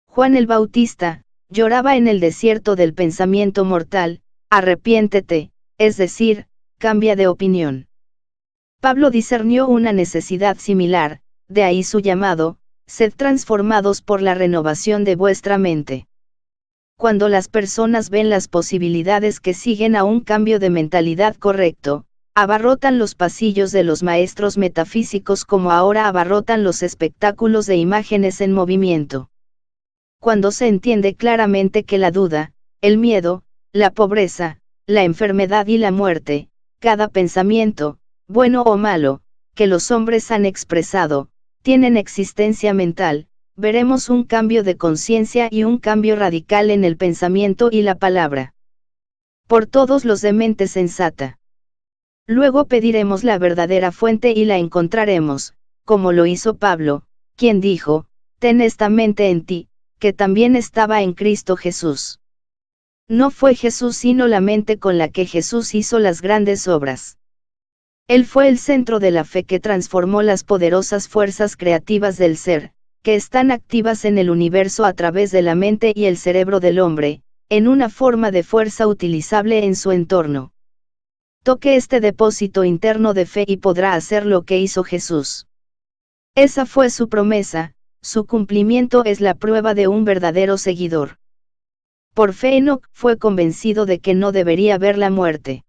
Juan el Bautista lloraba en el desierto del pensamiento mortal: arrepiéntete, es decir, cambia de opinión. Pablo discernió una necesidad similar, de ahí su llamado: sed transformados por la renovación de vuestra mente. Cuando las personas ven las posibilidades que siguen a un cambio de mentalidad correcto, abarrotan los pasillos de los maestros metafísicos como ahora abarrotan los espectáculos de imágenes en movimiento. Cuando se entiende claramente que la duda, el miedo, la pobreza, la enfermedad y la muerte, cada pensamiento, bueno o malo, que los hombres han expresado, tienen existencia mental, veremos un cambio de conciencia y un cambio radical en el pensamiento y la palabra. Por todos los de mente sensata. Luego pediremos la verdadera fuente y la encontraremos, como lo hizo Pablo, quien dijo: ten esta mente en ti, que también estaba en Cristo Jesús. No fue Jesús sino la mente con la que Jesús hizo las grandes obras. Él fue el centro de la fe que transformó las poderosas fuerzas creativas del ser, que están activas en el universo a través de la mente y el cerebro del hombre, en una forma de fuerza utilizable en su entorno. Toque este depósito interno de fe y podrá hacer lo que hizo Jesús. Esa fue su promesa, su cumplimiento es la prueba de un verdadero seguidor. Por fe Enoc fue convencido de que no debería ver la muerte.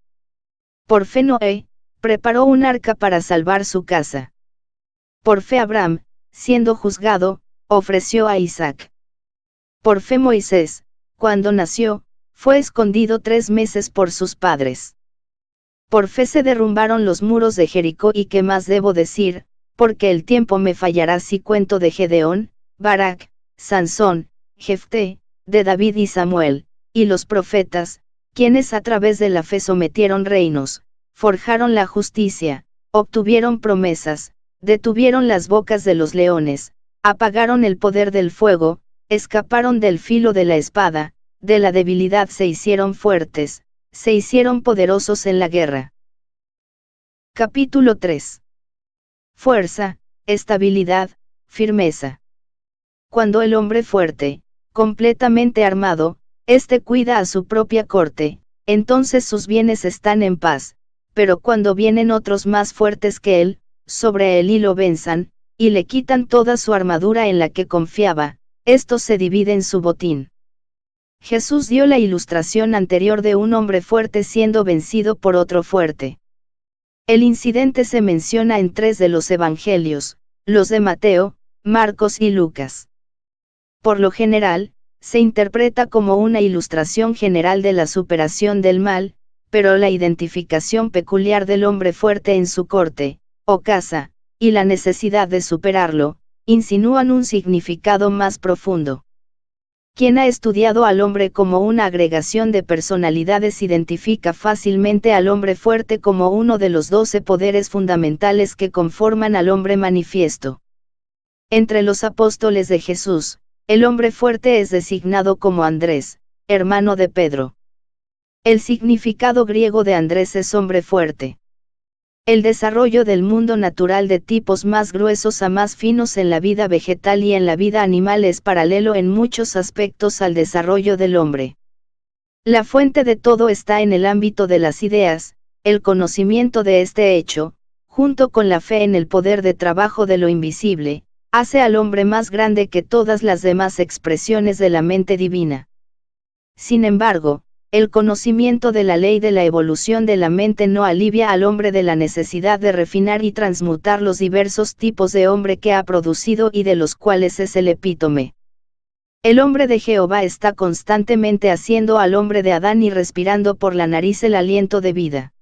Por fe Noé preparó un arca para salvar su casa. Por fe Abraham, siendo juzgado, ofreció a Isaac. Por fe Moisés, cuando nació, fue escondido 3 meses por sus padres. Por fe se derrumbaron los muros de Jericó y qué más debo decir, porque el tiempo me fallará si cuento de Gedeón, Barak, Sansón, Jefté, de David y Samuel, y los profetas, quienes a través de la fe sometieron reinos, forjaron la justicia, obtuvieron promesas, detuvieron las bocas de los leones, apagaron el poder del fuego, escaparon del filo de la espada, de la debilidad se hicieron fuertes, se hicieron poderosos en la guerra. Capítulo 3. Fuerza, estabilidad, firmeza. Cuando el hombre fuerte, completamente armado, cuida a su propia corte, entonces sus bienes están en paz, pero cuando vienen otros más fuertes que él, sobre él y lo venzan, y le quitan toda su armadura en la que confiaba, estos se dividen su botín. Jesús dio la ilustración anterior de un hombre fuerte siendo vencido por otro fuerte. El incidente se menciona en 3 de los evangelios, los de Mateo, Marcos y Lucas. Por lo general, se interpreta como una ilustración general de la superación del mal, pero la identificación peculiar del hombre fuerte en su corte, o casa, y la necesidad de superarlo, insinúan un significado más profundo. Quien ha estudiado al hombre como una agregación de personalidades identifica fácilmente al hombre fuerte como uno de los 12 poderes fundamentales que conforman al hombre manifiesto. Entre los apóstoles de Jesús, el hombre fuerte es designado como Andrés, hermano de Pedro. El significado griego de Andrés es hombre fuerte. El desarrollo del mundo natural de tipos más gruesos a más finos en la vida vegetal y en la vida animal es paralelo en muchos aspectos al desarrollo del hombre. La fuente de todo está en el ámbito de las ideas, el conocimiento de este hecho, junto con la fe en el poder de trabajo de lo invisible, hace al hombre más grande que todas las demás expresiones de la mente divina. Sin embargo, el conocimiento de la ley de la evolución de la mente no alivia al hombre de la necesidad de refinar y transmutar los diversos tipos de hombre que ha producido y de los cuales es el epítome. El hombre de Jehová está constantemente haciendo al hombre de Adán y respirando por la nariz el aliento de vida.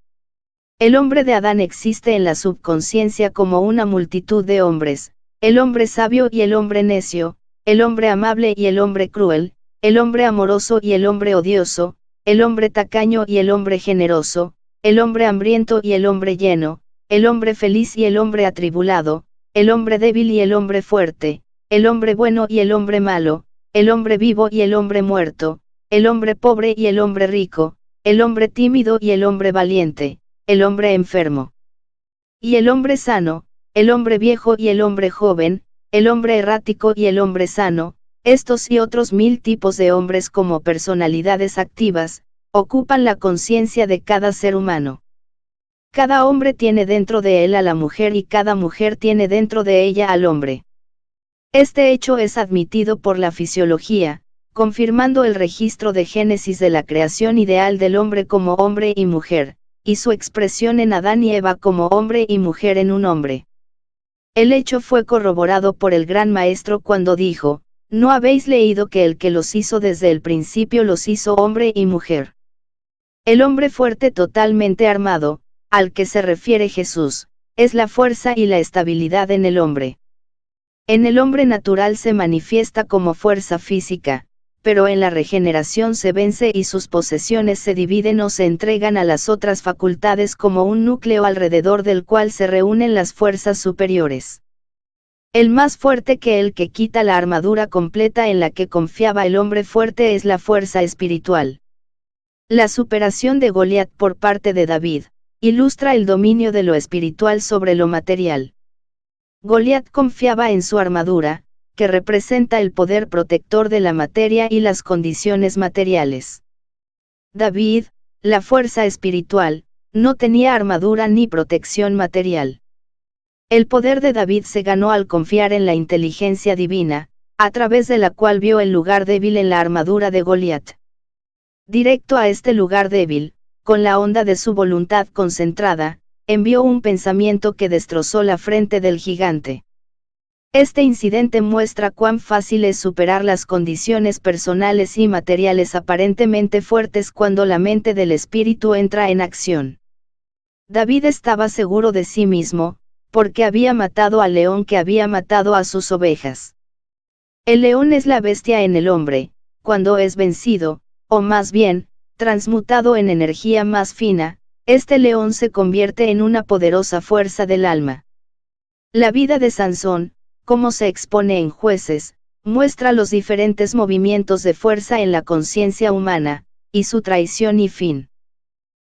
El hombre de Adán existe en la subconsciencia como una multitud de hombres, el hombre sabio y el hombre necio, el hombre amable y el hombre cruel, el hombre amoroso y el hombre odioso, el hombre tacaño y el hombre generoso, el hombre hambriento y el hombre lleno, el hombre feliz y el hombre atribulado, el hombre débil y el hombre fuerte, el hombre bueno y el hombre malo, el hombre vivo y el hombre muerto, el hombre pobre y el hombre rico, el hombre tímido y el hombre valiente, el hombre enfermo. Y el hombre sano, el hombre viejo y el hombre joven, el hombre errático y el hombre sano, estos y otros 1000 tipos de hombres como personalidades activas, ocupan la conciencia de cada ser humano. Cada hombre tiene dentro de él a la mujer y cada mujer tiene dentro de ella al hombre. Este hecho es admitido por la fisiología, confirmando el registro de Génesis de la creación ideal del hombre como hombre y mujer, y su expresión en Adán y Eva como hombre y mujer en un hombre. El hecho fue corroborado por el Gran Maestro cuando dijo, ¿no habéis leído que el que los hizo desde el principio los hizo hombre y mujer? El hombre fuerte totalmente armado, al que se refiere Jesús, es la fuerza y la estabilidad en el hombre. En el hombre natural se manifiesta como fuerza física, pero en la regeneración se vence y sus posesiones se dividen o se entregan a las otras facultades como un núcleo alrededor del cual se reúnen las fuerzas superiores. El más fuerte que el que quita la armadura completa en la que confiaba el hombre fuerte es la fuerza espiritual. La superación de Goliat por parte de David ilustra el dominio de lo espiritual sobre lo material. Goliat confiaba en su armadura, que representa el poder protector de la materia y las condiciones materiales. David, la fuerza espiritual, no tenía armadura ni protección material. El poder de David se ganó al confiar en la inteligencia divina, a través de la cual vio el lugar débil en la armadura de Goliat. Directo a este lugar débil, con la onda de su voluntad concentrada, envió un pensamiento que destrozó la frente del gigante. Este incidente muestra cuán fácil es superar las condiciones personales y materiales aparentemente fuertes cuando la mente del espíritu entra en acción. David estaba seguro de sí mismo, porque había matado al león que había matado a sus ovejas. El león es la bestia en el hombre, cuando es vencido, o más bien, transmutado en energía más fina, este león se convierte en una poderosa fuerza del alma. La vida de Sansón, como se expone en Jueces, muestra los diferentes movimientos de fuerza en la conciencia humana, y su traición y fin.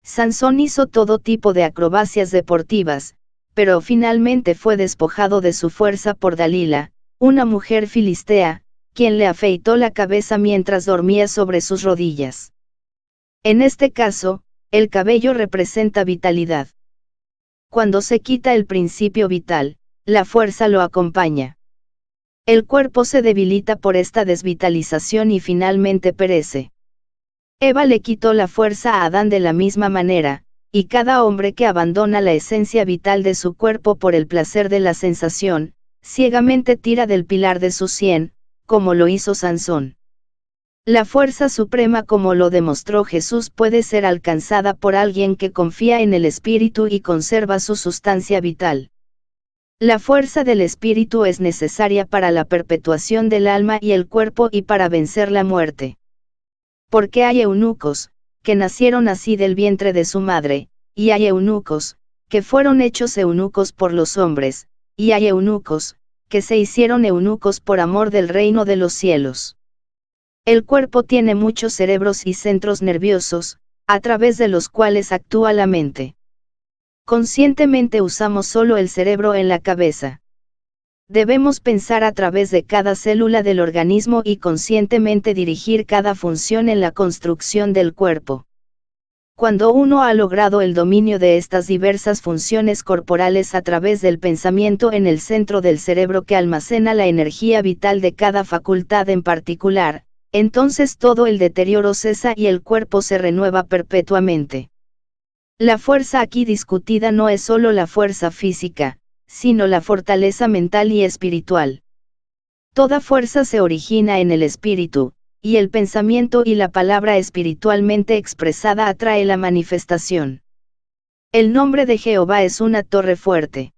Sansón hizo todo tipo de acrobacias deportivas, pero finalmente fue despojado de su fuerza por Dalila, una mujer filistea, quien le afeitó la cabeza mientras dormía sobre sus rodillas. En este caso, el cabello representa vitalidad. Cuando se quita el principio vital, la fuerza lo acompaña. El cuerpo se debilita por esta desvitalización y finalmente perece. Eva le quitó la fuerza a Adán de la misma manera, y cada hombre que abandona la esencia vital de su cuerpo por el placer de la sensación, ciegamente tira del pilar de su sien, como lo hizo Sansón. La fuerza suprema, como lo demostró Jesús, puede ser alcanzada por alguien que confía en el espíritu y conserva su sustancia vital. La fuerza del espíritu es necesaria para la perpetuación del alma y el cuerpo y para vencer la muerte. Porque hay eunucos, que nacieron así del vientre de su madre, y hay eunucos, que fueron hechos eunucos por los hombres, y hay eunucos, que se hicieron eunucos por amor del reino de los cielos. El cuerpo tiene muchos cerebros y centros nerviosos, a través de los cuales actúa la mente. Conscientemente usamos solo el cerebro en la cabeza. Debemos pensar a través de cada célula del organismo y conscientemente dirigir cada función en la construcción del cuerpo. Cuando uno ha logrado el dominio de estas diversas funciones corporales a través del pensamiento en el centro del cerebro que almacena la energía vital de cada facultad en particular, entonces todo el deterioro cesa y el cuerpo se renueva perpetuamente. La fuerza aquí discutida no es solo la fuerza física, sino la fortaleza mental y espiritual. Toda fuerza se origina en el espíritu, y el pensamiento y la palabra espiritualmente expresada atrae la manifestación. El nombre de Jehová es una torre fuerte.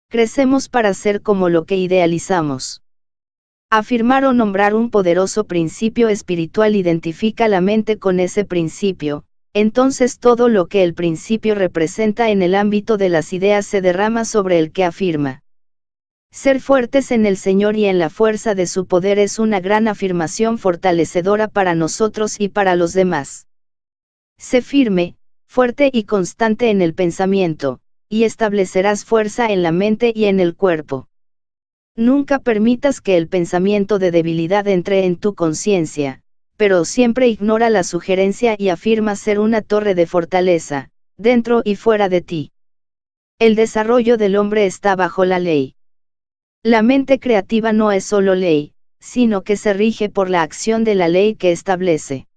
Crecemos para ser como lo que idealizamos. Afirmar o nombrar un poderoso principio espiritual identifica la mente con ese principio, entonces todo lo que el principio representa en el ámbito de las ideas se derrama sobre el que afirma. Ser fuertes en el Señor y en la fuerza de su poder es una gran afirmación fortalecedora para nosotros y para los demás. Sé firme, fuerte y constante en el pensamiento, y establecerás fuerza en la mente y en el cuerpo. Nunca permitas que el pensamiento de debilidad entre en tu conciencia, pero siempre ignora la sugerencia y afirma ser una torre de fortaleza, dentro y fuera de ti. El desarrollo del hombre está bajo la ley. La mente creativa no es solo ley, sino que se rige por la acción de la ley que establece.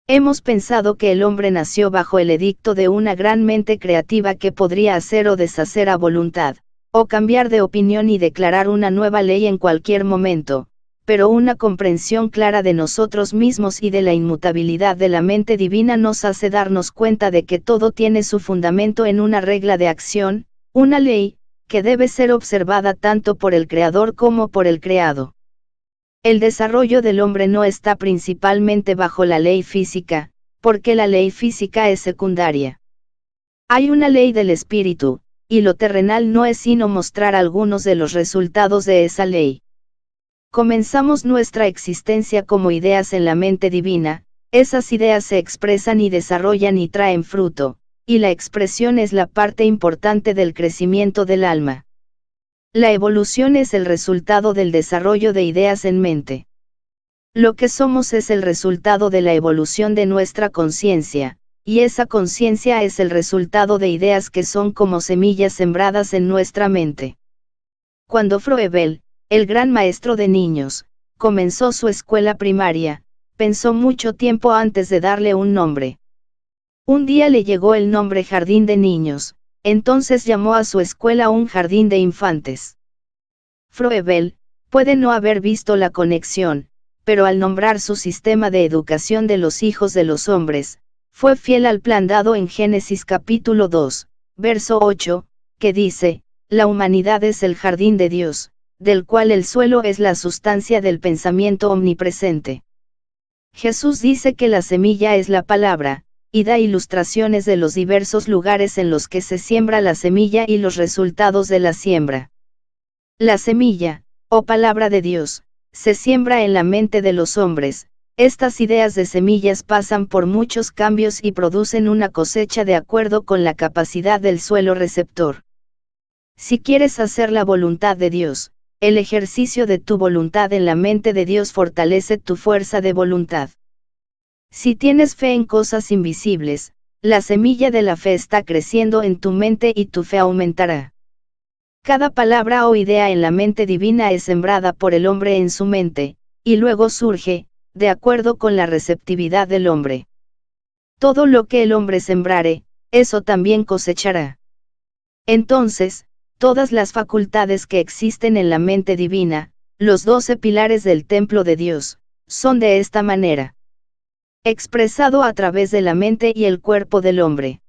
Hemos pensado que el hombre nació bajo el edicto de una gran mente creativa que podría hacer o deshacer a voluntad, o cambiar de opinión y declarar una nueva ley en cualquier momento, pero una comprensión clara de nosotros mismos y de la inmutabilidad de la mente divina nos hace darnos cuenta de que todo tiene su fundamento en una regla de acción, una ley, que debe ser observada tanto por el Creador como por el creado. El desarrollo del hombre no está principalmente bajo la ley física, porque la ley física es secundaria. Hay una ley del espíritu, y lo terrenal no es sino mostrar algunos de los resultados de esa ley. Comenzamos nuestra existencia como ideas en la mente divina, esas ideas se expresan y desarrollan y traen fruto, y la expresión es la parte importante del crecimiento del alma. La evolución es el resultado del desarrollo de ideas en mente. Lo que somos es el resultado de la evolución de nuestra conciencia, y esa conciencia es el resultado de ideas que son como semillas sembradas en nuestra mente. Cuando Froebel, el gran maestro de niños, comenzó su escuela primaria, pensó mucho tiempo antes de darle un nombre. Un día le llegó el nombre Jardín de Niños, entonces llamó a su escuela un jardín de infantes. Froebel puede no haber visto la conexión, pero al nombrar su sistema de educación de los hijos de los hombres, fue fiel al plan dado en Génesis capítulo 2, verso 8, que dice, la humanidad es el jardín de Dios, del cual el suelo es la sustancia del pensamiento omnipresente. Jesús dice que la semilla es la palabra, y da ilustraciones de los diversos lugares en los que se siembra la semilla y los resultados de la siembra. La semilla, o palabra de Dios, se siembra en la mente de los hombres. Estas ideas de semillas pasan por muchos cambios y producen una cosecha de acuerdo con la capacidad del suelo receptor. Si quieres hacer la voluntad de Dios, el ejercicio de tu voluntad en la mente de Dios fortalece tu fuerza de voluntad. Si tienes fe en cosas invisibles, la semilla de la fe está creciendo en tu mente y tu fe aumentará. Cada palabra o idea en la mente divina es sembrada por el hombre en su mente, y luego surge, de acuerdo con la receptividad del hombre. Todo lo que el hombre sembrare, eso también cosechará. Entonces, todas las facultades que existen en la mente divina, los 12 pilares del templo de Dios, son de esta manera. Expresado a través de la mente y el cuerpo del hombre.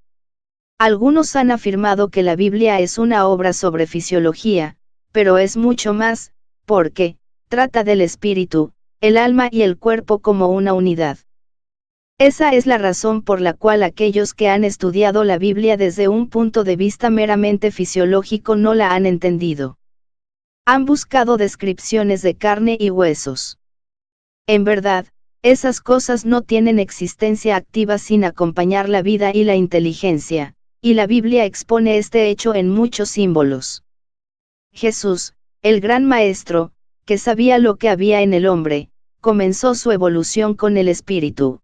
Algunos han afirmado que la Biblia es una obra sobre fisiología, pero es mucho más, porque trata del espíritu, el alma y el cuerpo como una unidad. Esa es la razón por la cual aquellos que han estudiado la Biblia desde un punto de vista meramente fisiológico no la han entendido. Han buscado descripciones de carne y huesos. En verdad, esas cosas no tienen existencia activa sin acompañar la vida y la inteligencia, y la Biblia expone este hecho en muchos símbolos. Jesús, el gran maestro, que sabía lo que había en el hombre, comenzó su evolución con el espíritu.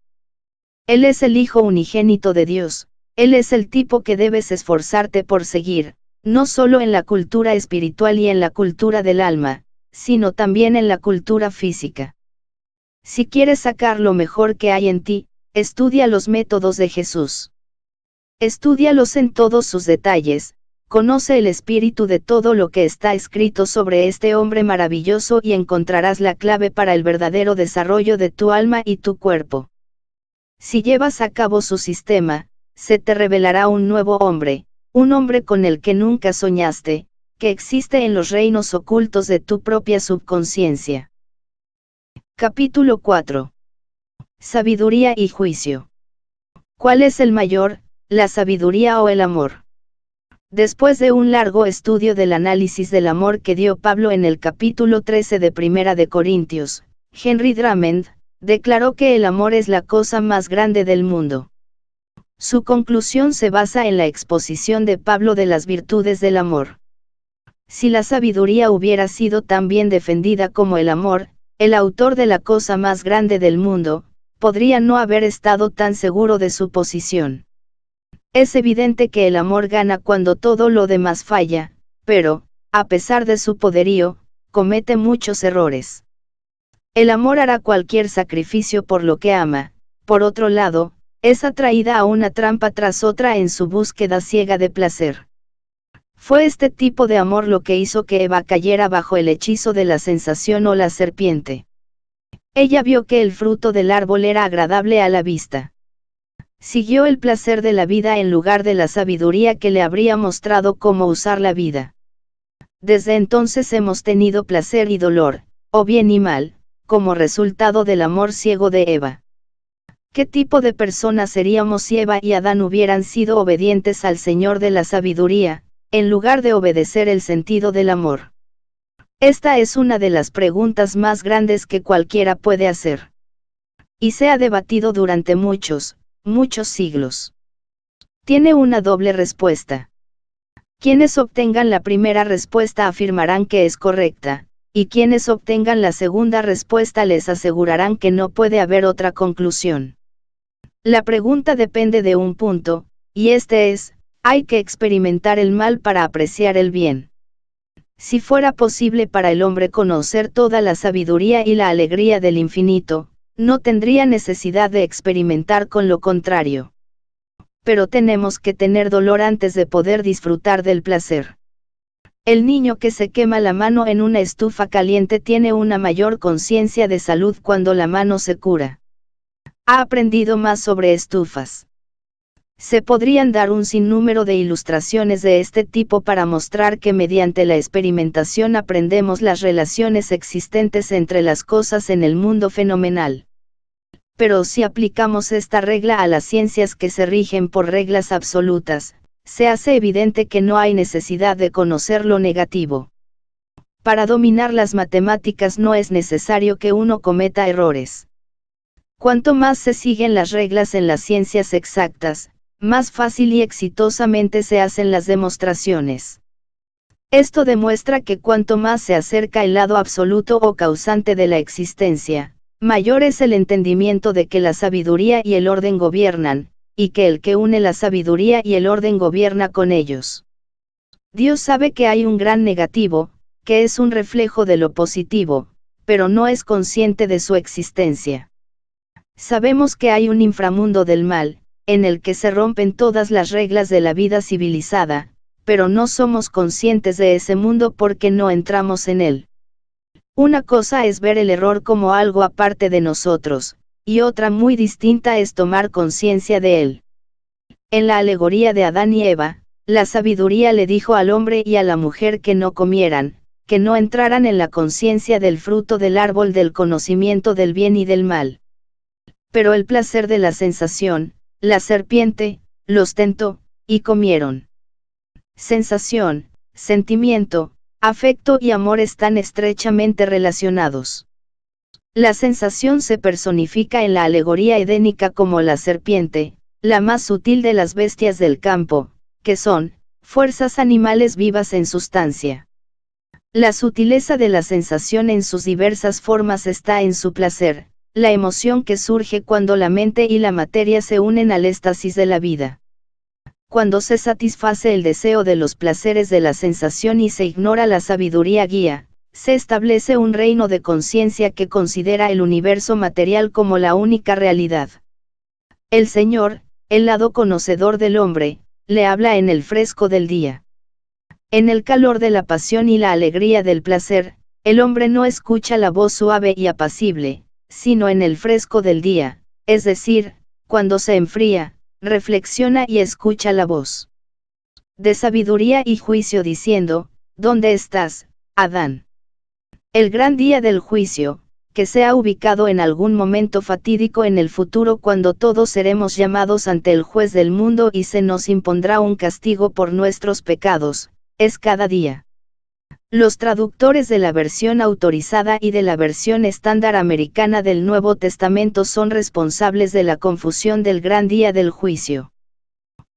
Él es el Hijo unigénito de Dios, Él es el tipo que debes esforzarte por seguir, no solo en la cultura espiritual y en la cultura del alma, sino también en la cultura física. Si quieres sacar lo mejor que hay en ti, estudia los métodos de Jesús. Estúdialos en todos sus detalles, conoce el espíritu de todo lo que está escrito sobre este hombre maravilloso y encontrarás la clave para el verdadero desarrollo de tu alma y tu cuerpo. Si llevas a cabo su sistema, se te revelará un nuevo hombre, un hombre con el que nunca soñaste, que existe en los reinos ocultos de tu propia subconsciencia. Capítulo 4. Sabiduría y juicio. ¿Cuál es el mayor, la sabiduría o el amor? Después de un largo estudio del análisis del amor que dio Pablo en el capítulo 13 de Primera de Corintios, Henry Drummond declaró que el amor es la cosa más grande del mundo. Su conclusión se basa en la exposición de Pablo de las virtudes del amor. Si la sabiduría hubiera sido tan bien defendida como el amor, el autor de la cosa más grande del mundo, podría no haber estado tan seguro de su posición. Es evidente que el amor gana cuando todo lo demás falla, pero, a pesar de su poderío, comete muchos errores. El amor hará cualquier sacrificio por lo que ama. Por otro lado, es atraída a una trampa tras otra en su búsqueda ciega de placer. Fue este tipo de amor lo que hizo que Eva cayera bajo el hechizo de la sensación o la serpiente. Ella vio que el fruto del árbol era agradable a la vista. Siguió el placer de la vida en lugar de la sabiduría que le habría mostrado cómo usar la vida. Desde entonces hemos tenido placer y dolor, o bien y mal, como resultado del amor ciego de Eva. ¿Qué tipo de personas seríamos si Eva y Adán hubieran sido obedientes al Señor de la sabiduría, en lugar de obedecer el sentido del amor? Esta es una de las preguntas más grandes que cualquiera puede hacer. Y se ha debatido durante muchos siglos. Tiene una doble respuesta. Quienes obtengan la primera respuesta afirmarán que es correcta, y quienes obtengan la segunda respuesta les asegurarán que no puede haber otra conclusión. La pregunta depende de un punto, y este es, hay que experimentar el mal para apreciar el bien. Si fuera posible para el hombre conocer toda la sabiduría y la alegría del infinito, no tendría necesidad de experimentar con lo contrario. Pero tenemos que tener dolor antes de poder disfrutar del placer. El niño que se quema la mano en una estufa caliente tiene una mayor conciencia de salud cuando la mano se cura. Ha aprendido más sobre estufas. Se podrían dar un sinnúmero de ilustraciones de este tipo para mostrar que mediante la experimentación aprendemos las relaciones existentes entre las cosas en el mundo fenomenal. Pero si aplicamos esta regla a las ciencias que se rigen por reglas absolutas, se hace evidente que no hay necesidad de conocer lo negativo. Para dominar las matemáticas no es necesario que uno cometa errores. Cuanto más se siguen las reglas en las ciencias exactas, más fácil y exitosamente se hacen las demostraciones. Esto demuestra que cuanto más se acerca el lado absoluto o causante de la existencia, mayor es el entendimiento de que la sabiduría y el orden gobiernan, y que el que une la sabiduría y el orden gobierna con ellos. Dios sabe que hay un gran negativo, que es un reflejo de lo positivo, pero no es consciente de su existencia. Sabemos que hay un inframundo del mal, en el que se rompen todas las reglas de la vida civilizada, pero no somos conscientes de ese mundo porque no entramos en él. Una cosa es ver el error como algo aparte de nosotros, y otra muy distinta es tomar conciencia de él. En la alegoría de Adán y Eva, la sabiduría le dijo al hombre y a la mujer que no comieran, que no entraran en la conciencia del fruto del árbol del conocimiento del bien y del mal. Pero el placer de la sensación, la serpiente, los tentó, y comieron. Sensación, sentimiento, afecto y amor están estrechamente relacionados. La sensación se personifica en la alegoría edénica como la serpiente, la más sutil de las bestias del campo, que son, fuerzas animales vivas en sustancia. La sutileza de la sensación en sus diversas formas está en su placer, la emoción que surge cuando la mente y la materia se unen al éxtasis de la vida. Cuando se satisface el deseo de los placeres de la sensación y se ignora la sabiduría guía, se establece un reino de conciencia que considera el universo material como la única realidad. El Señor, el lado conocedor del hombre, le habla en el fresco del día. En el calor de la pasión y la alegría del placer, el hombre no escucha la voz suave y apacible, sino en el fresco del día, es decir, cuando se enfría, reflexiona y escucha la voz de sabiduría y juicio diciendo, ¿dónde estás, Adán? El gran día del juicio, que se ha ubicado en algún momento fatídico en el futuro cuando todos seremos llamados ante el juez del mundo y se nos impondrá un castigo por nuestros pecados, es cada día. Los traductores de la versión autorizada y de la versión estándar americana del Nuevo Testamento son responsables de la confusión del gran día del juicio.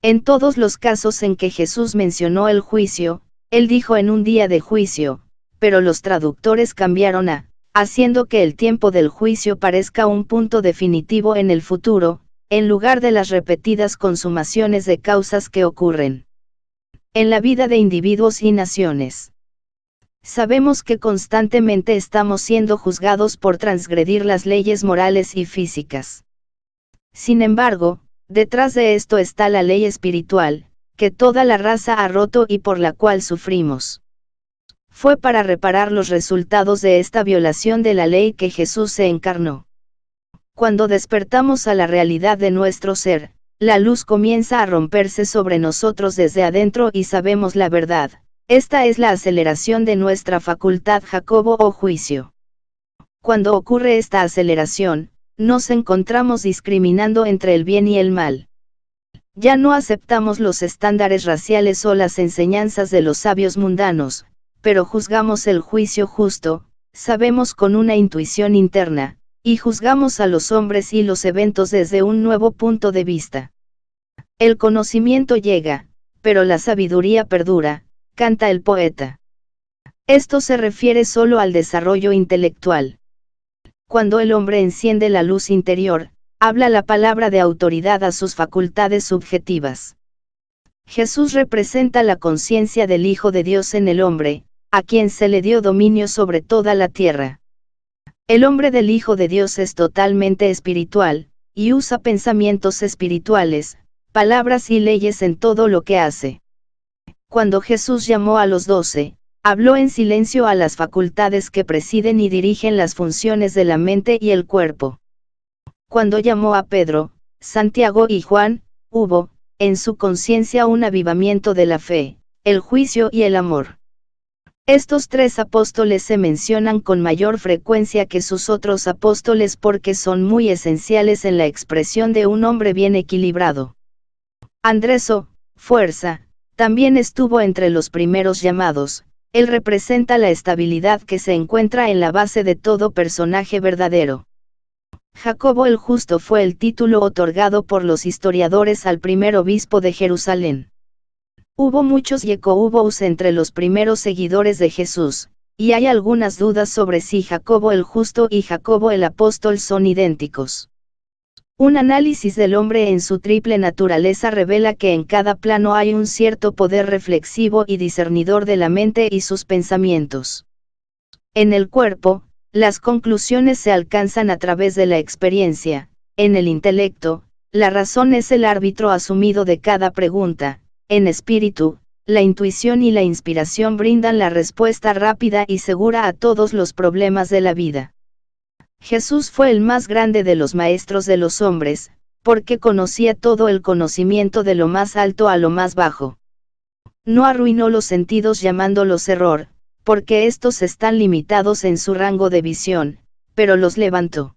En todos los casos en que Jesús mencionó el juicio, él dijo en un día de juicio, pero los traductores cambiaron a, haciendo que el tiempo del juicio parezca un punto definitivo en el futuro, en lugar de las repetidas consumaciones de causas que ocurren en la vida de individuos y naciones. Sabemos que constantemente estamos siendo juzgados por transgredir las leyes morales y físicas. Sin embargo, detrás de esto está la ley espiritual, que toda la raza ha roto y por la cual sufrimos. Fue para reparar los resultados de esta violación de la ley que Jesús se encarnó. Cuando despertamos a la realidad de nuestro ser, la luz comienza a romperse sobre nosotros desde adentro y sabemos la verdad. Esta es la aceleración de nuestra facultad Jacobo o juicio. Cuando ocurre esta aceleración, nos encontramos discriminando entre el bien y el mal. Ya no aceptamos los estándares raciales o las enseñanzas de los sabios mundanos, pero juzgamos el juicio justo, sabemos con una intuición interna, y juzgamos a los hombres y los eventos desde un nuevo punto de vista. El conocimiento llega, pero la sabiduría perdura, canta el poeta. Esto se refiere solo al desarrollo intelectual. Cuando el hombre enciende la luz interior, habla la palabra de autoridad a sus facultades subjetivas. Jesús representa la conciencia del Hijo de Dios en el hombre, a quien se le dio dominio sobre toda la tierra. El hombre del Hijo de Dios es totalmente espiritual, y usa pensamientos espirituales, palabras y leyes en todo lo que hace. Cuando Jesús llamó a los 12, habló en silencio a las facultades que presiden y dirigen las funciones de la mente y el cuerpo. Cuando llamó a Pedro, Santiago y Juan, hubo, en su conciencia un avivamiento de la fe, el juicio y el amor. Estos tres apóstoles se mencionan con mayor frecuencia que sus otros apóstoles porque son muy esenciales en la expresión de un hombre bien equilibrado. Andrés o fuerza, también estuvo entre los primeros llamados. Él representa la estabilidad que se encuentra en la base de todo personaje verdadero. Jacobo el Justo fue el título otorgado por los historiadores al primer obispo de Jerusalén. Hubo muchos Jacobus entre los primeros seguidores de Jesús, y hay algunas dudas sobre si Jacobo el Justo y Jacobo el Apóstol son idénticos. Un análisis del hombre en su triple naturaleza revela que en cada plano hay un cierto poder reflexivo y discernidor de la mente y sus pensamientos. En el cuerpo, las conclusiones se alcanzan a través de la experiencia. En el intelecto, la razón es el árbitro asumido de cada pregunta. En espíritu, la intuición y la inspiración brindan la respuesta rápida y segura a todos los problemas de la vida. Jesús fue el más grande de los maestros de los hombres, porque conocía todo el conocimiento de lo más alto a lo más bajo. No arruinó los sentidos llamándolos error, porque estos están limitados en su rango de visión, pero los levantó.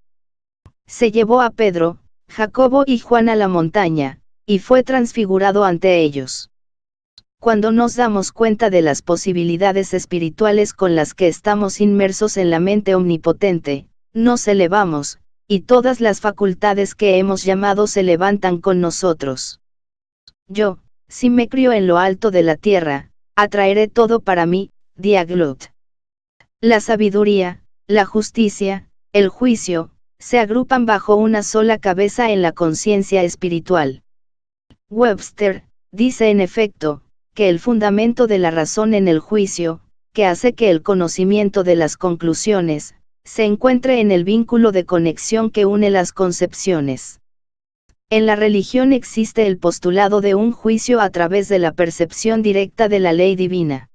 Se llevó a Pedro, Jacobo y Juan a la montaña, y fue transfigurado ante ellos. Cuando nos damos cuenta de las posibilidades espirituales con las que estamos inmersos en la mente omnipotente, nos elevamos, y todas las facultades que hemos llamado se levantan con nosotros. Yo, si me crío en lo alto de la tierra, atraeré todo para mí, Diaglot. La sabiduría, la justicia, el juicio, se agrupan bajo una sola cabeza en la conciencia espiritual. Webster, dice en efecto, que el fundamento de la razón en el juicio, que hace que el conocimiento de las conclusiones, se encuentre en el vínculo de conexión que une las concepciones. En la religión existe el postulado de un juicio a través de la percepción directa de la ley divina.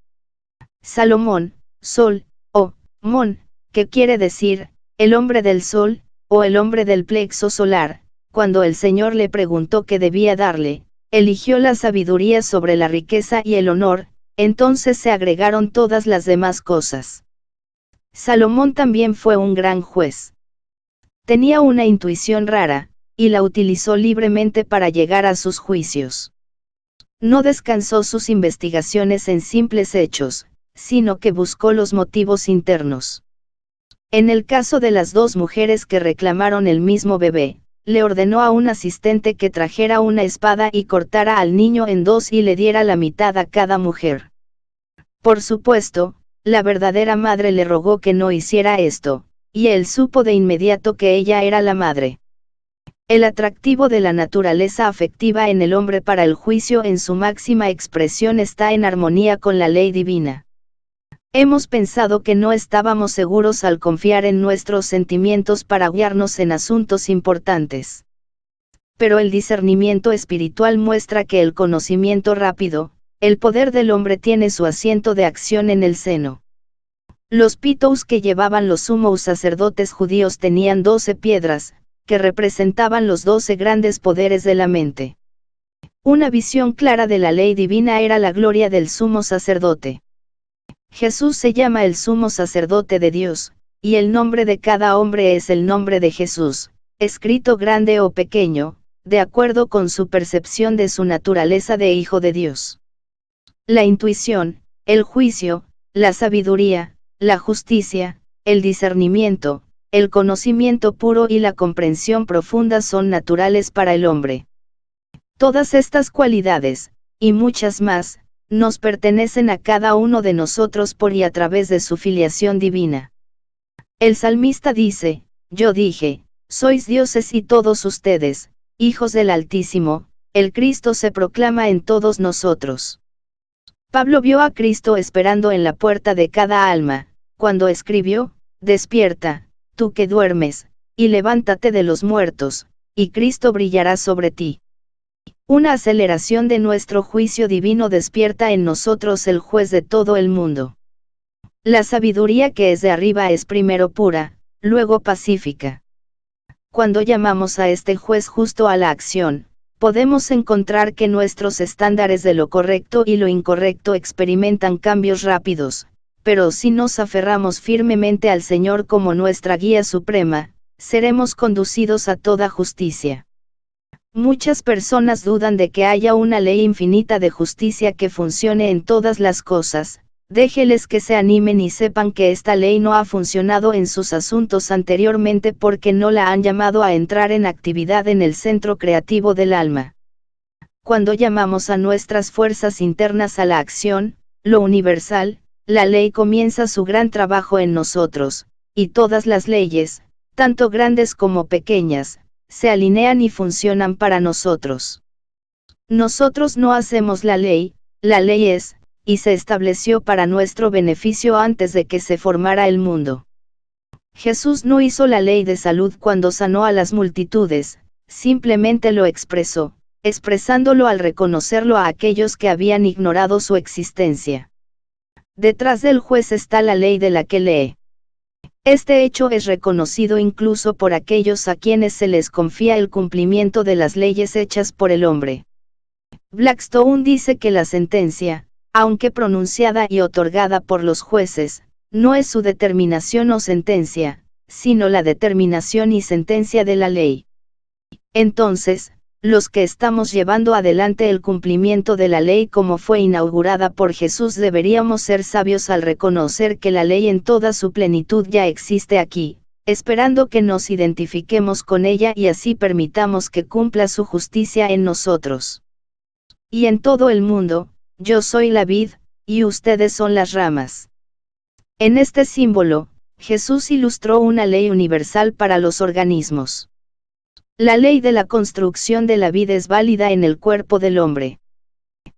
Salomón, Sol, o Mon, que quiere decir, el hombre del sol, o el hombre del plexo solar, cuando el Señor le preguntó qué debía darle, eligió la sabiduría sobre la riqueza y el honor, entonces se agregaron todas las demás cosas. Salomón también fue un gran juez. Tenía una intuición rara, y la utilizó libremente para llegar a sus juicios. No descansó sus investigaciones en simples hechos, sino que buscó los motivos internos. En el caso de las dos mujeres que reclamaron el mismo bebé, le ordenó a un asistente que trajera una espada y cortara al niño en dos y le diera la mitad a cada mujer. Por supuesto, la verdadera madre le rogó que no hiciera esto, y él supo de inmediato que ella era la madre. El atractivo de la naturaleza afectiva en el hombre para el juicio en su máxima expresión está en armonía con la ley divina. Hemos pensado que no estábamos seguros al confiar en nuestros sentimientos para guiarnos en asuntos importantes. Pero el discernimiento espiritual muestra que el conocimiento rápido, el poder del hombre tiene su asiento de acción en el seno. Los pitous que llevaban los sumos sacerdotes judíos tenían 12 piedras, que representaban los 12 grandes poderes de la mente. Una visión clara de la ley divina era la gloria del sumo sacerdote. Jesús se llama el sumo sacerdote de Dios, y el nombre de cada hombre es el nombre de Jesús, escrito grande o pequeño, de acuerdo con su percepción de su naturaleza de hijo de Dios. La intuición, el juicio, la sabiduría, la justicia, el discernimiento, el conocimiento puro y la comprensión profunda son naturales para el hombre. Todas estas cualidades, y muchas más, nos pertenecen a cada uno de nosotros por y a través de su filiación divina. El salmista dice, yo dije, sois dioses y todos ustedes, hijos del Altísimo, el Cristo se proclama en todos nosotros. Pablo vio a Cristo esperando en la puerta de cada alma, cuando escribió, despierta, tú que duermes, y levántate de los muertos, y Cristo brillará sobre ti. Una aceleración de nuestro juicio divino despierta en nosotros el juez de todo el mundo. La sabiduría que es de arriba es primero pura, luego pacífica. Cuando llamamos a este juez justo a la acción, podemos encontrar que nuestros estándares de lo correcto y lo incorrecto experimentan cambios rápidos, pero si nos aferramos firmemente al Señor como nuestra guía suprema, seremos conducidos a toda justicia. Muchas personas dudan de que haya una ley infinita de justicia que funcione en todas las cosas. Déjeles que se animen y sepan que esta ley no ha funcionado en sus asuntos anteriormente porque no la han llamado a entrar en actividad en el centro creativo del alma. Cuando llamamos a nuestras fuerzas internas a la acción, lo universal, la ley comienza su gran trabajo en nosotros, y todas las leyes, tanto grandes como pequeñas, se alinean y funcionan para nosotros. Nosotros no hacemos la ley es, y se estableció para nuestro beneficio antes de que se formara el mundo. Jesús no hizo la ley de salud cuando sanó a las multitudes, simplemente lo expresó, expresándolo al reconocerlo a aquellos que habían ignorado su existencia. Detrás del juez está la ley de la que lee. Este hecho es reconocido incluso por aquellos a quienes se les confía el cumplimiento de las leyes hechas por el hombre. Blackstone dice que la sentencia, aunque pronunciada y otorgada por los jueces, no es su determinación o sentencia, sino la determinación y sentencia de la ley. Entonces, los que estamos llevando adelante el cumplimiento de la ley como fue inaugurada por Jesús deberíamos ser sabios al reconocer que la ley en toda su plenitud ya existe aquí, esperando que nos identifiquemos con ella y así permitamos que cumpla su justicia en nosotros. Y en todo el mundo, yo soy la vid, y ustedes son las ramas. En este símbolo, Jesús ilustró una ley universal para los organismos. La ley de la construcción de la vida es válida en el cuerpo del hombre.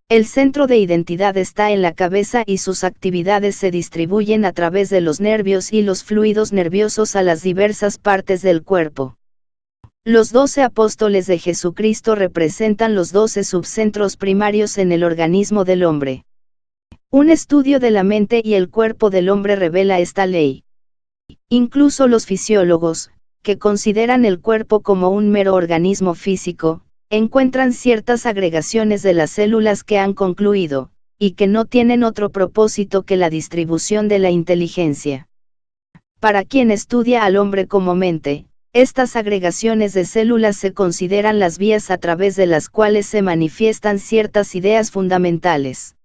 El centro de identidad está en la cabeza y sus actividades se distribuyen a través de los nervios y los fluidos nerviosos a las diversas partes del cuerpo. Los 12 apóstoles de Jesucristo representan los 12 subcentros primarios en el organismo del hombre. Un estudio de la mente y el cuerpo del hombre revela esta ley. Incluso los fisiólogos, que consideran el cuerpo como un mero organismo físico, encuentran ciertas agregaciones de las células que han concluido, y que no tienen otro propósito que la distribución de la inteligencia. Para quien estudia al hombre como mente, estas agregaciones de células se consideran las vías a través de las cuales se manifiestan ciertas ideas fundamentales.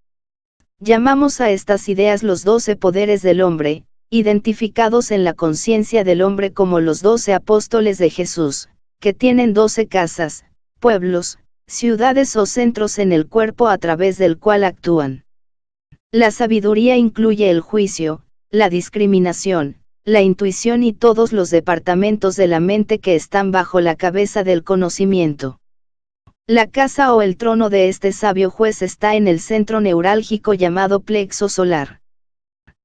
Llamamos a estas ideas los 12 poderes del hombre, identificados en la conciencia del hombre como los 12 apóstoles de Jesús, que tienen 12 casas, pueblos, ciudades o centros en el cuerpo a través del cual actúan. La sabiduría incluye el juicio, la discriminación, la intuición y todos los departamentos de la mente que están bajo la cabeza del conocimiento. La casa o el trono de este sabio juez está en el centro neurálgico llamado plexo solar.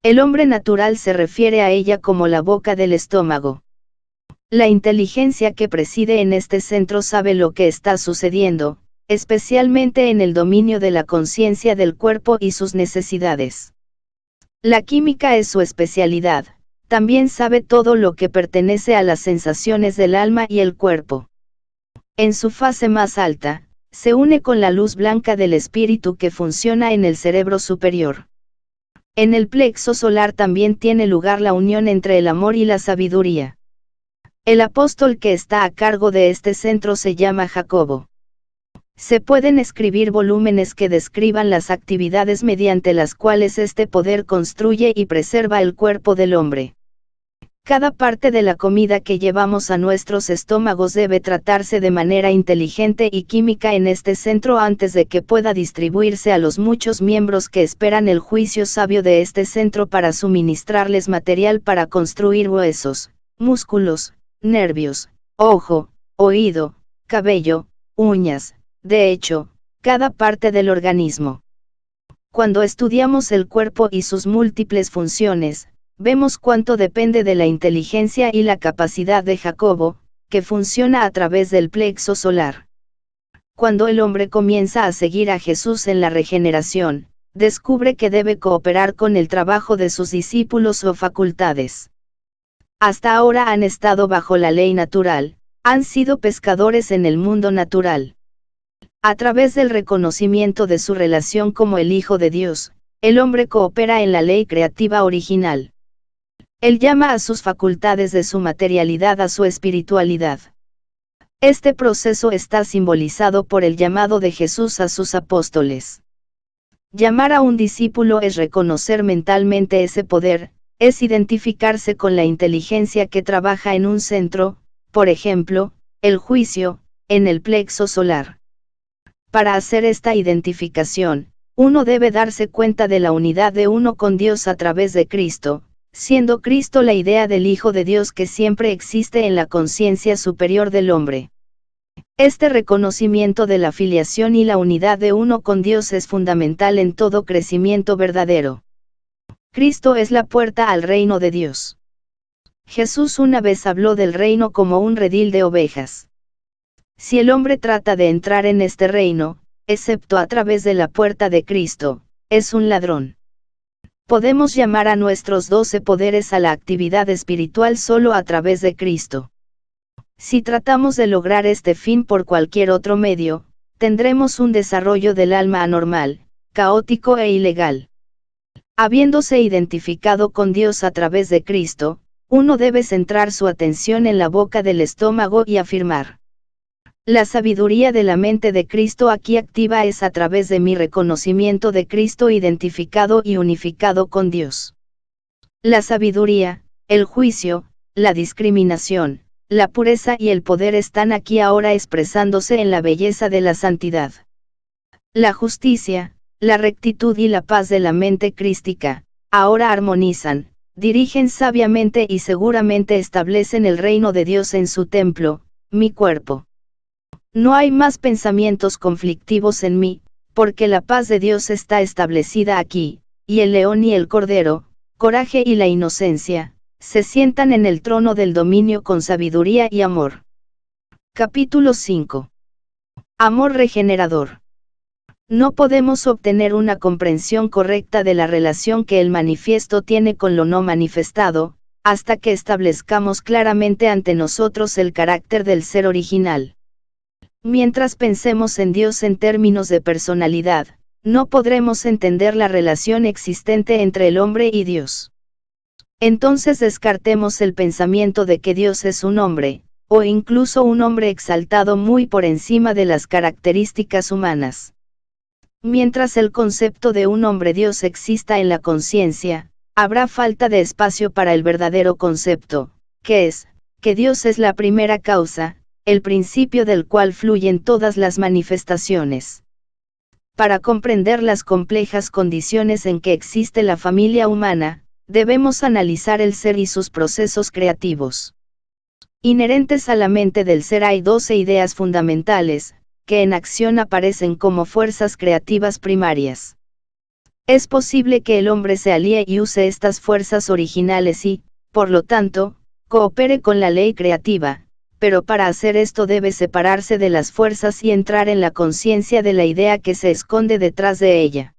El hombre natural se refiere a ella como la boca del estómago. La inteligencia que preside en este centro sabe lo que está sucediendo, especialmente en el dominio de la conciencia del cuerpo y sus necesidades. La química es su especialidad, también sabe todo lo que pertenece a las sensaciones del alma y el cuerpo. En su fase más alta, se une con la luz blanca del espíritu que funciona en el cerebro superior. En el plexo solar también tiene lugar la unión entre el amor y la sabiduría. El apóstol que está a cargo de este centro se llama Jacobo. Se pueden escribir volúmenes que describan las actividades mediante las cuales este poder construye y preserva el cuerpo del hombre. Cada parte de la comida que llevamos a nuestros estómagos debe tratarse de manera inteligente y química en este centro antes de que pueda distribuirse a los muchos miembros que esperan el juicio sabio de este centro para suministrarles material para construir huesos, músculos, nervios, ojo, oído, cabello, uñas, de hecho, cada parte del organismo. Cuando estudiamos el cuerpo y sus múltiples funciones, vemos cuánto depende de la inteligencia y la capacidad de Jacobo, que funciona a través del plexo solar. Cuando el hombre comienza a seguir a Jesús en la regeneración, descubre que debe cooperar con el trabajo de sus discípulos o facultades. Hasta ahora han estado bajo la ley natural, han sido pescadores en el mundo natural. A través del reconocimiento de su relación como el Hijo de Dios, el hombre coopera en la ley creativa original. Él llama a sus facultades de su materialidad a su espiritualidad. Este proceso está simbolizado por el llamado de Jesús a sus apóstoles. Llamar a un discípulo es reconocer mentalmente ese poder, es identificarse con la inteligencia que trabaja en un centro, por ejemplo, el juicio, en el plexo solar. Para hacer esta identificación, uno debe darse cuenta de la unidad de uno con Dios a través de Cristo, siendo Cristo la idea del Hijo de Dios que siempre existe en la conciencia superior del hombre. Este reconocimiento de la filiación y la unidad de uno con Dios es fundamental en todo crecimiento verdadero. Cristo es la puerta al reino de Dios. Jesús una vez habló del reino como un redil de ovejas. Si el hombre trata de entrar en este reino, excepto a través de la puerta de Cristo, es un ladrón. Podemos llamar a nuestros 12 poderes a la actividad espiritual solo a través de Cristo. Si tratamos de lograr este fin por cualquier otro medio, tendremos un desarrollo del alma anormal, caótico e ilegal. Habiéndose identificado con Dios a través de Cristo, uno debe centrar su atención en la boca del estómago y afirmar: la sabiduría de la mente de Cristo aquí activa es a través de mi reconocimiento de Cristo identificado y unificado con Dios. La sabiduría, el juicio, la discriminación, la pureza y el poder están aquí ahora expresándose en la belleza de la santidad. La justicia, la rectitud y la paz de la mente crística, ahora armonizan, dirigen sabiamente y seguramente establecen el reino de Dios en su templo, mi cuerpo. No hay más pensamientos conflictivos en mí, porque la paz de Dios está establecida aquí, y el león y el cordero, coraje y la inocencia, se sientan en el trono del dominio con sabiduría y amor. Capítulo 5. Amor regenerador. No podemos obtener una comprensión correcta de la relación que el manifiesto tiene con lo no manifestado, hasta que establezcamos claramente ante nosotros el carácter del ser original. Mientras pensemos en Dios en términos de personalidad, no podremos entender la relación existente entre el hombre y Dios. Entonces descartemos el pensamiento de que Dios es un hombre, o incluso un hombre exaltado muy por encima de las características humanas. Mientras el concepto de un hombre Dios exista en la conciencia, habrá falta de espacio para el verdadero concepto, que es, que Dios es la primera causa, el principio del cual fluyen todas las manifestaciones. Para comprender las complejas condiciones en que existe la familia humana, debemos analizar el ser y sus procesos creativos. Inherentes a la mente del ser hay 12 ideas fundamentales, que en acción aparecen como fuerzas creativas primarias. Es posible que el hombre se alíe y use estas fuerzas originales y, por lo tanto, coopere con la ley creativa, pero para hacer esto debe separarse de las fuerzas y entrar en la conciencia de la idea que se esconde detrás de ella.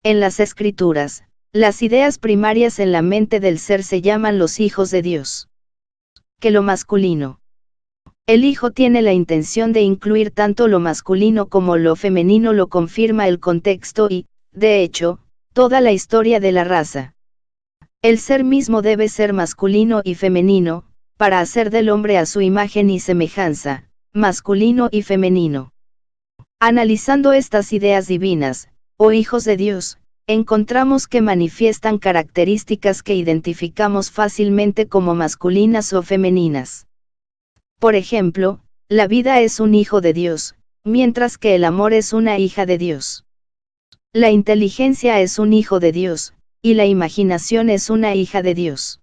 En las Escrituras, las ideas primarias en la mente del ser se llaman los hijos de Dios. Que lo masculino. El hijo tiene la intención de incluir tanto lo masculino como lo femenino, lo confirma el contexto y, de hecho, toda la historia de la raza. El ser mismo debe ser masculino y femenino, para hacer del hombre a su imagen y semejanza, masculino y femenino. Analizando estas ideas divinas, o hijos de Dios, encontramos que manifiestan características que identificamos fácilmente como masculinas o femeninas. Por ejemplo, la vida es un hijo de Dios, mientras que el amor es una hija de Dios. La inteligencia es un hijo de Dios, y la imaginación es una hija de Dios.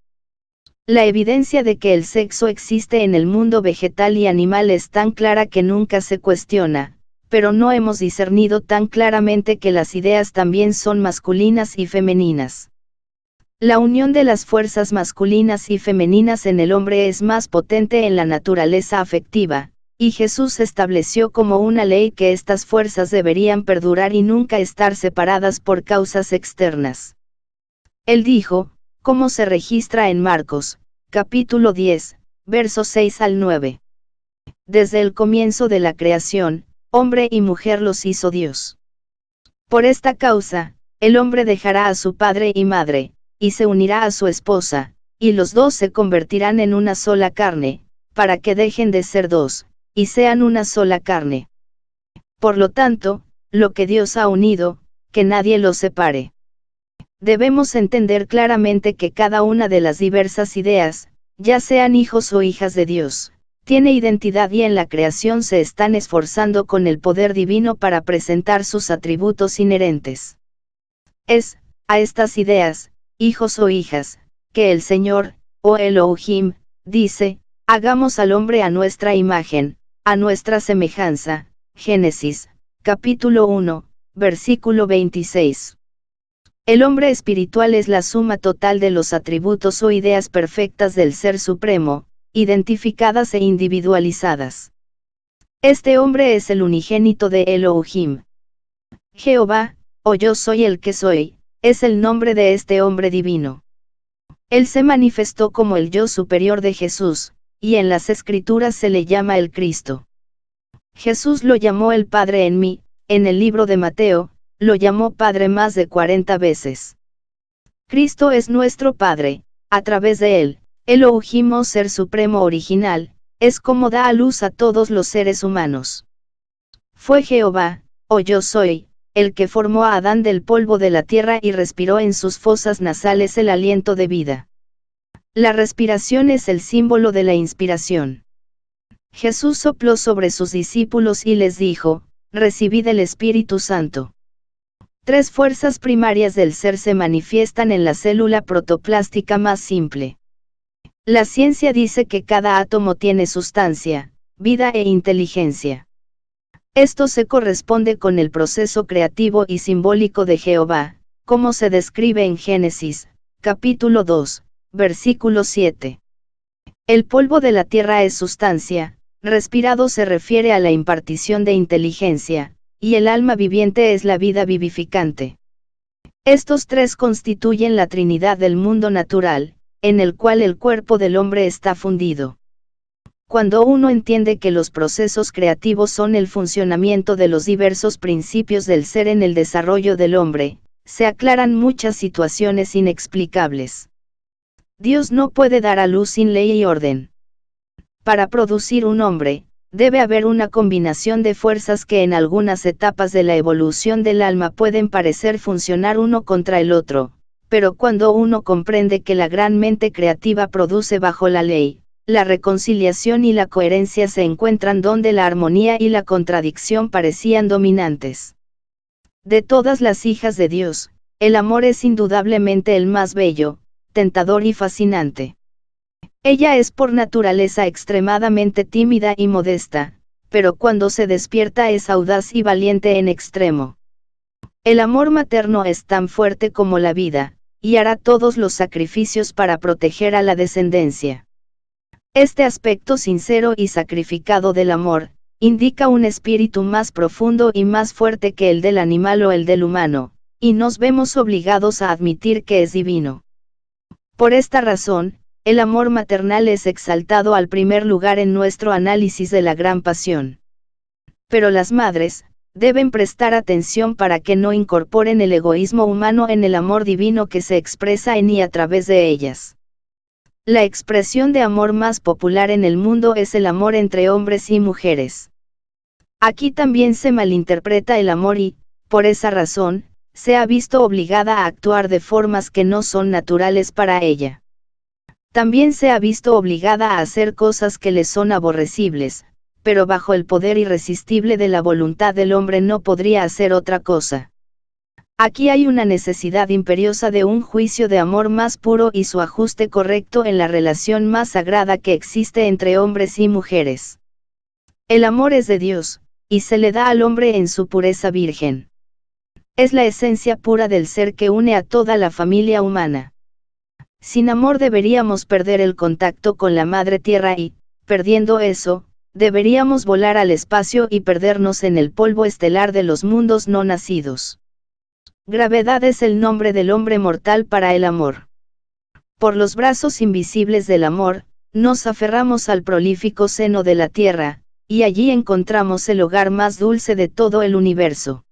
La evidencia de que el sexo existe en el mundo vegetal y animal es tan clara que nunca se cuestiona, pero no hemos discernido tan claramente que las ideas también son masculinas y femeninas. La unión de las fuerzas masculinas y femeninas en el hombre es más potente en la naturaleza afectiva, y Jesús estableció como una ley que estas fuerzas deberían perdurar y nunca estar separadas por causas externas. Él dijo, como se registra en Marcos, capítulo 10, versos 6 al 9. Desde el comienzo de la creación, hombre y mujer los hizo Dios. Por esta causa, el hombre dejará a su padre y madre, y se unirá a su esposa, y los dos se convertirán en una sola carne, para que dejen de ser dos, y sean una sola carne. Por lo tanto, lo que Dios ha unido, que nadie lo separe. Debemos entender claramente que cada una de las diversas ideas, ya sean hijos o hijas de Dios, tiene identidad y en la creación se están esforzando con el poder divino para presentar sus atributos inherentes. Es, a estas ideas, hijos o hijas, que el Señor, o Elohim, dice, hagamos al hombre a nuestra imagen, a nuestra semejanza. Génesis, capítulo 1, versículo 26. El hombre espiritual es la suma total de los atributos o ideas perfectas del Ser Supremo, identificadas e individualizadas. Este hombre es el unigénito de Elohim. Jehová, o yo soy el que soy, es el nombre de este hombre divino. Él se manifestó como el yo superior de Jesús, y en las Escrituras se le llama el Cristo. Jesús lo llamó el Padre en mí, en el libro de Mateo, lo llamó Padre más de 40 veces. Cristo es nuestro Padre, a través de él, Elohim o Ser Supremo original, es como da a luz a todos los seres humanos. Fue Jehová, o yo soy, el que formó a Adán del polvo de la tierra y respiró en sus fosas nasales el aliento de vida. La respiración es el símbolo de la inspiración. Jesús sopló sobre sus discípulos y les dijo, recibid el Espíritu Santo. Tres fuerzas primarias del ser se manifiestan en la célula protoplástica más simple. La ciencia dice que cada átomo tiene sustancia, vida e inteligencia. Esto se corresponde con el proceso creativo y simbólico de Jehová, como se describe en Génesis, capítulo 2, versículo 7. El polvo de la tierra es sustancia, respirado se refiere a la impartición de inteligencia, y el alma viviente es la vida vivificante. Estos tres constituyen la Trinidad del mundo natural, en el cual el cuerpo del hombre está fundido. Cuando uno entiende que los procesos creativos son el funcionamiento de los diversos principios del ser en el desarrollo del hombre, se aclaran muchas situaciones inexplicables. Dios no puede dar a luz sin ley y orden. Para producir un hombre, debe haber una combinación de fuerzas que en algunas etapas de la evolución del alma pueden parecer funcionar uno contra el otro, pero cuando uno comprende que la gran mente creativa produce bajo la ley, la reconciliación y la coherencia se encuentran donde la armonía y la contradicción parecían dominantes. De todas las hijas de Dios, el amor es indudablemente el más bello, tentador y fascinante. Ella es por naturaleza extremadamente tímida y modesta, pero cuando se despierta es audaz y valiente en extremo. El amor materno es tan fuerte como la vida, y hará todos los sacrificios para proteger a la descendencia. Este aspecto sincero y sacrificado del amor, indica un espíritu más profundo y más fuerte que el del animal o el del humano, y nos vemos obligados a admitir que es divino. Por esta razón, el amor maternal es exaltado al primer lugar en nuestro análisis de la gran pasión. Pero las madres, deben prestar atención para que no incorporen el egoísmo humano en el amor divino que se expresa en y a través de ellas. La expresión de amor más popular en el mundo es el amor entre hombres y mujeres. Aquí también se malinterpreta el amor y, por esa razón, se ha visto obligada a actuar de formas que no son naturales para ella. También se ha visto obligada a hacer cosas que le son aborrecibles, pero bajo el poder irresistible de la voluntad del hombre no podría hacer otra cosa. Aquí hay una necesidad imperiosa de un juicio de amor más puro y su ajuste correcto en la relación más sagrada que existe entre hombres y mujeres. El amor es de Dios, y se le da al hombre en su pureza virgen. Es la esencia pura del ser que une a toda la familia humana. Sin amor deberíamos perder el contacto con la Madre Tierra y, perdiendo eso, deberíamos volar al espacio y perdernos en el polvo estelar de los mundos no nacidos. Gravedad es el nombre del hombre mortal para el amor. Por los brazos invisibles del amor, nos aferramos al prolífico seno de la tierra, y allí encontramos el hogar más dulce de todo el universo.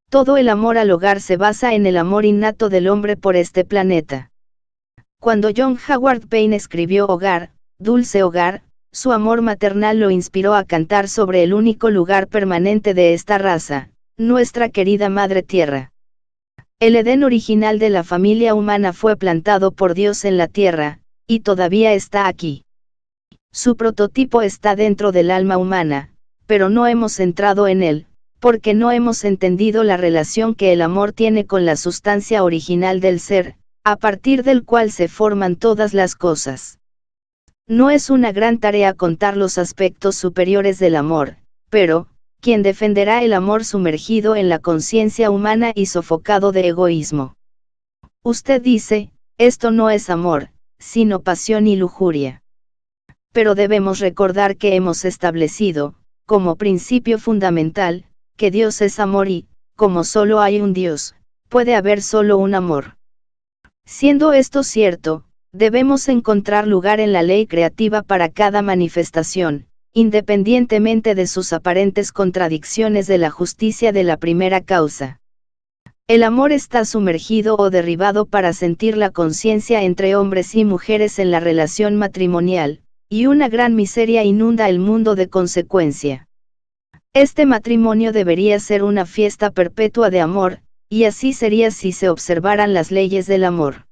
Todo el amor al hogar se basa en el amor innato del hombre por este planeta. Cuando John Howard Payne escribió Hogar, dulce hogar, su amor maternal lo inspiró a cantar sobre el único lugar permanente de esta raza, nuestra querida Madre Tierra. El Edén original de la familia humana fue plantado por Dios en la tierra, y todavía está aquí. Su prototipo está dentro del alma humana, pero no hemos entrado en él, porque no hemos entendido la relación que el amor tiene con la sustancia original del ser, a partir del cual se forman todas las cosas. No es una gran tarea contar los aspectos superiores del amor, pero, ¿quién defenderá el amor sumergido en la conciencia humana y sofocado de egoísmo? Usted dice, esto no es amor, sino pasión y lujuria. Pero debemos recordar que hemos establecido, como principio fundamental, que Dios es amor y, como solo hay un Dios, puede haber solo un amor. Siendo esto cierto, debemos encontrar lugar en la ley creativa para cada manifestación, independientemente de sus aparentes contradicciones de la justicia de la primera causa. El amor está sumergido o derribado para sentir la conciencia entre hombres y mujeres en la relación matrimonial, y una gran miseria inunda el mundo de consecuencia. Este matrimonio debería ser una fiesta perpetua de amor, y así sería si se observaran las leyes del amor.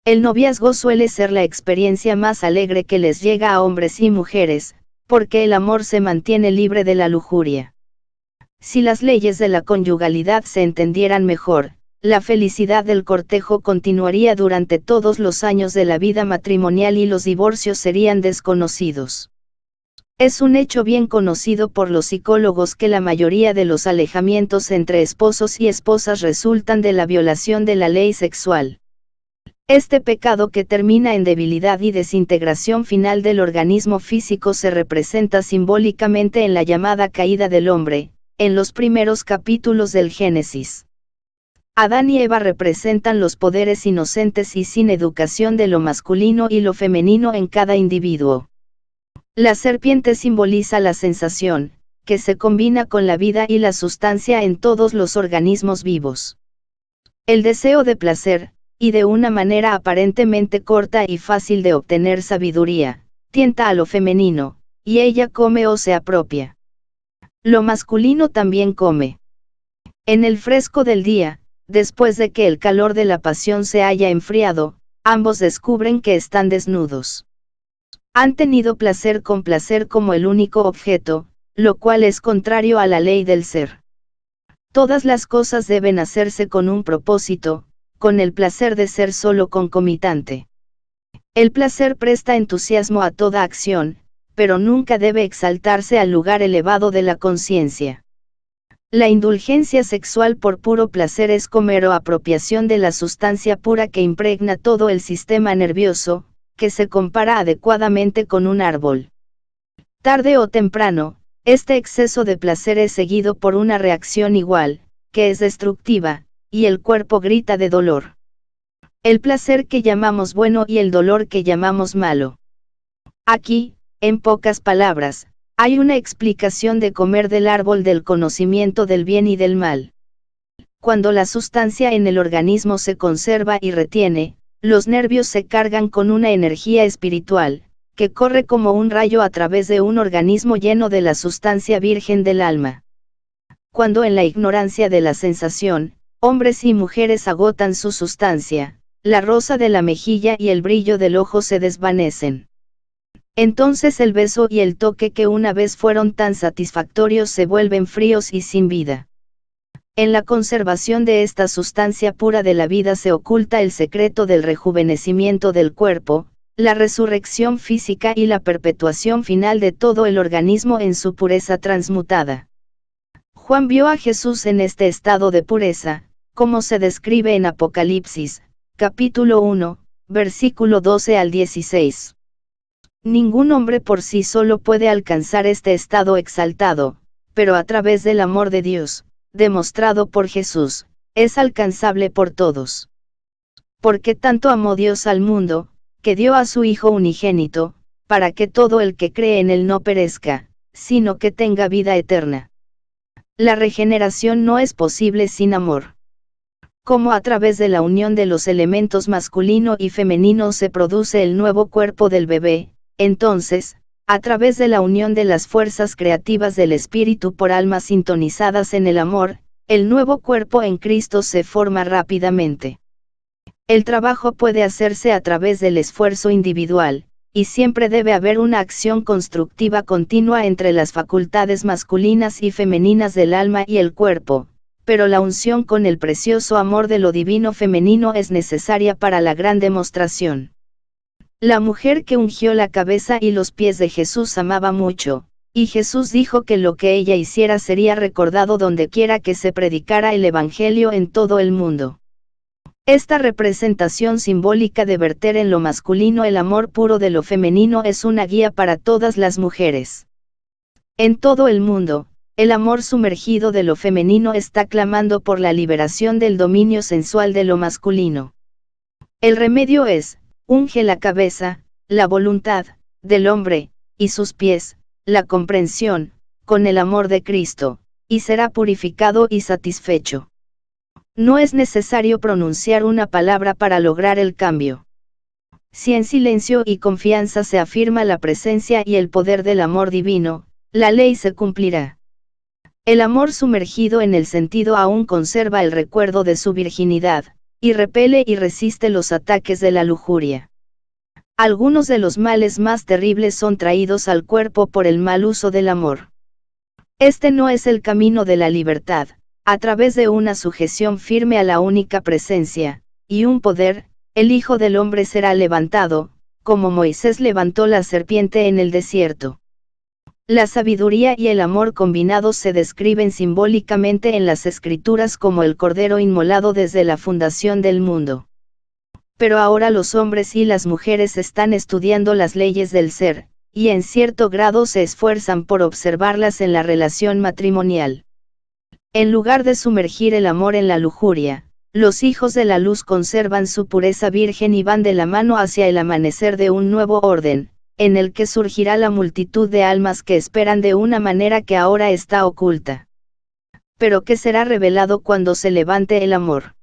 El noviazgo suele ser la experiencia más alegre que les llega a hombres y mujeres, porque el amor se mantiene libre de la lujuria. Si las leyes de la conyugalidad se entendieran mejor, la felicidad del cortejo continuaría durante todos los años de la vida matrimonial y los divorcios serían desconocidos. Es un hecho bien conocido por los psicólogos que la mayoría de los alejamientos entre esposos y esposas resultan de la violación de la ley sexual. Este pecado que termina en debilidad y desintegración final del organismo físico se representa simbólicamente en la llamada caída del hombre, en los primeros capítulos del Génesis. Adán y Eva representan los poderes inocentes y sin educación de lo masculino y lo femenino en cada individuo. La serpiente simboliza la sensación, que se combina con la vida y la sustancia en todos los organismos vivos. El deseo de placer, y de una manera aparentemente corta y fácil de obtener sabiduría, tienta a lo femenino, y ella come o se apropia. Lo masculino también come. En el fresco del día, después de que el calor de la pasión se haya enfriado, ambos descubren que están desnudos. Han tenido placer con placer como el único objeto, lo cual es contrario a la ley del ser. Todas las cosas deben hacerse con un propósito, con el placer de ser solo concomitante. El placer presta entusiasmo a toda acción, pero nunca debe exaltarse al lugar elevado de la conciencia. La indulgencia sexual por puro placer es como mero apropiación de la sustancia pura que impregna todo el sistema nervioso, que se compara adecuadamente con un árbol. Tarde o temprano, este exceso de placer es seguido por una reacción igual, que es destructiva, y el cuerpo grita de dolor. El placer que llamamos bueno y el dolor que llamamos malo. Aquí, en pocas palabras, hay una explicación de comer del árbol del conocimiento del bien y del mal. Cuando la sustancia en el organismo se conserva y retiene, los nervios se cargan con una energía espiritual, que corre como un rayo a través de un organismo lleno de la sustancia virgen del alma. Cuando en la ignorancia de la sensación, hombres y mujeres agotan su sustancia, la rosa de la mejilla y el brillo del ojo se desvanecen. Entonces el beso y el toque que una vez fueron tan satisfactorios se vuelven fríos y sin vida. En la conservación de esta sustancia pura de la vida se oculta el secreto del rejuvenecimiento del cuerpo, la resurrección física y la perpetuación final de todo el organismo en su pureza transmutada. Juan vio a Jesús en este estado de pureza, como se describe en Apocalipsis, capítulo 1, versículo 12 al 16. Ningún hombre por sí solo puede alcanzar este estado exaltado, pero a través del amor de Dios, demostrado por Jesús, es alcanzable por todos. Porque tanto amó Dios al mundo, que dio a su Hijo unigénito, para que todo el que cree en él no perezca, sino que tenga vida eterna. La regeneración no es posible sin amor. Como a través de la unión de los elementos masculino y femenino se produce el nuevo cuerpo del bebé, entonces, a través de la unión de las fuerzas creativas del espíritu por almas sintonizadas en el amor, el nuevo cuerpo en Cristo se forma rápidamente. El trabajo puede hacerse a través del esfuerzo individual, y siempre debe haber una acción constructiva continua entre las facultades masculinas y femeninas del alma y el cuerpo, pero la unción con el precioso amor de lo divino femenino es necesaria para la gran demostración. La mujer que ungió la cabeza y los pies de Jesús amaba mucho, y Jesús dijo que lo que ella hiciera sería recordado dondequiera que se predicara el Evangelio en todo el mundo. Esta representación simbólica de verter en lo masculino el amor puro de lo femenino es una guía para todas las mujeres. En todo el mundo, el amor sumergido de lo femenino está clamando por la liberación del dominio sensual de lo masculino. El remedio es: unge la cabeza, la voluntad, del hombre, y sus pies, la comprensión, con el amor de Cristo, y será purificado y satisfecho. No es necesario pronunciar una palabra para lograr el cambio. Si en silencio y confianza se afirma la presencia y el poder del amor divino, la ley se cumplirá. El amor sumergido en el sentido aún conserva el recuerdo de su virginidad, y repele y resiste los ataques de la lujuria. Algunos de los males más terribles son traídos al cuerpo por el mal uso del amor. Este no es el camino de la libertad, a través de una sujeción firme a la única presencia, y un poder, el Hijo del Hombre será levantado, como Moisés levantó la serpiente en el desierto. La sabiduría y el amor combinados se describen simbólicamente en las Escrituras como el Cordero inmolado desde la fundación del mundo. Pero ahora los hombres y las mujeres están estudiando las leyes del ser, y en cierto grado se esfuerzan por observarlas en la relación matrimonial. En lugar de sumergir el amor en la lujuria, los hijos de la luz conservan su pureza virgen y van de la mano hacia el amanecer de un nuevo orden, en el que surgirá la multitud de almas que esperan de una manera que ahora está oculta. Pero que será revelado cuando se levante el amor.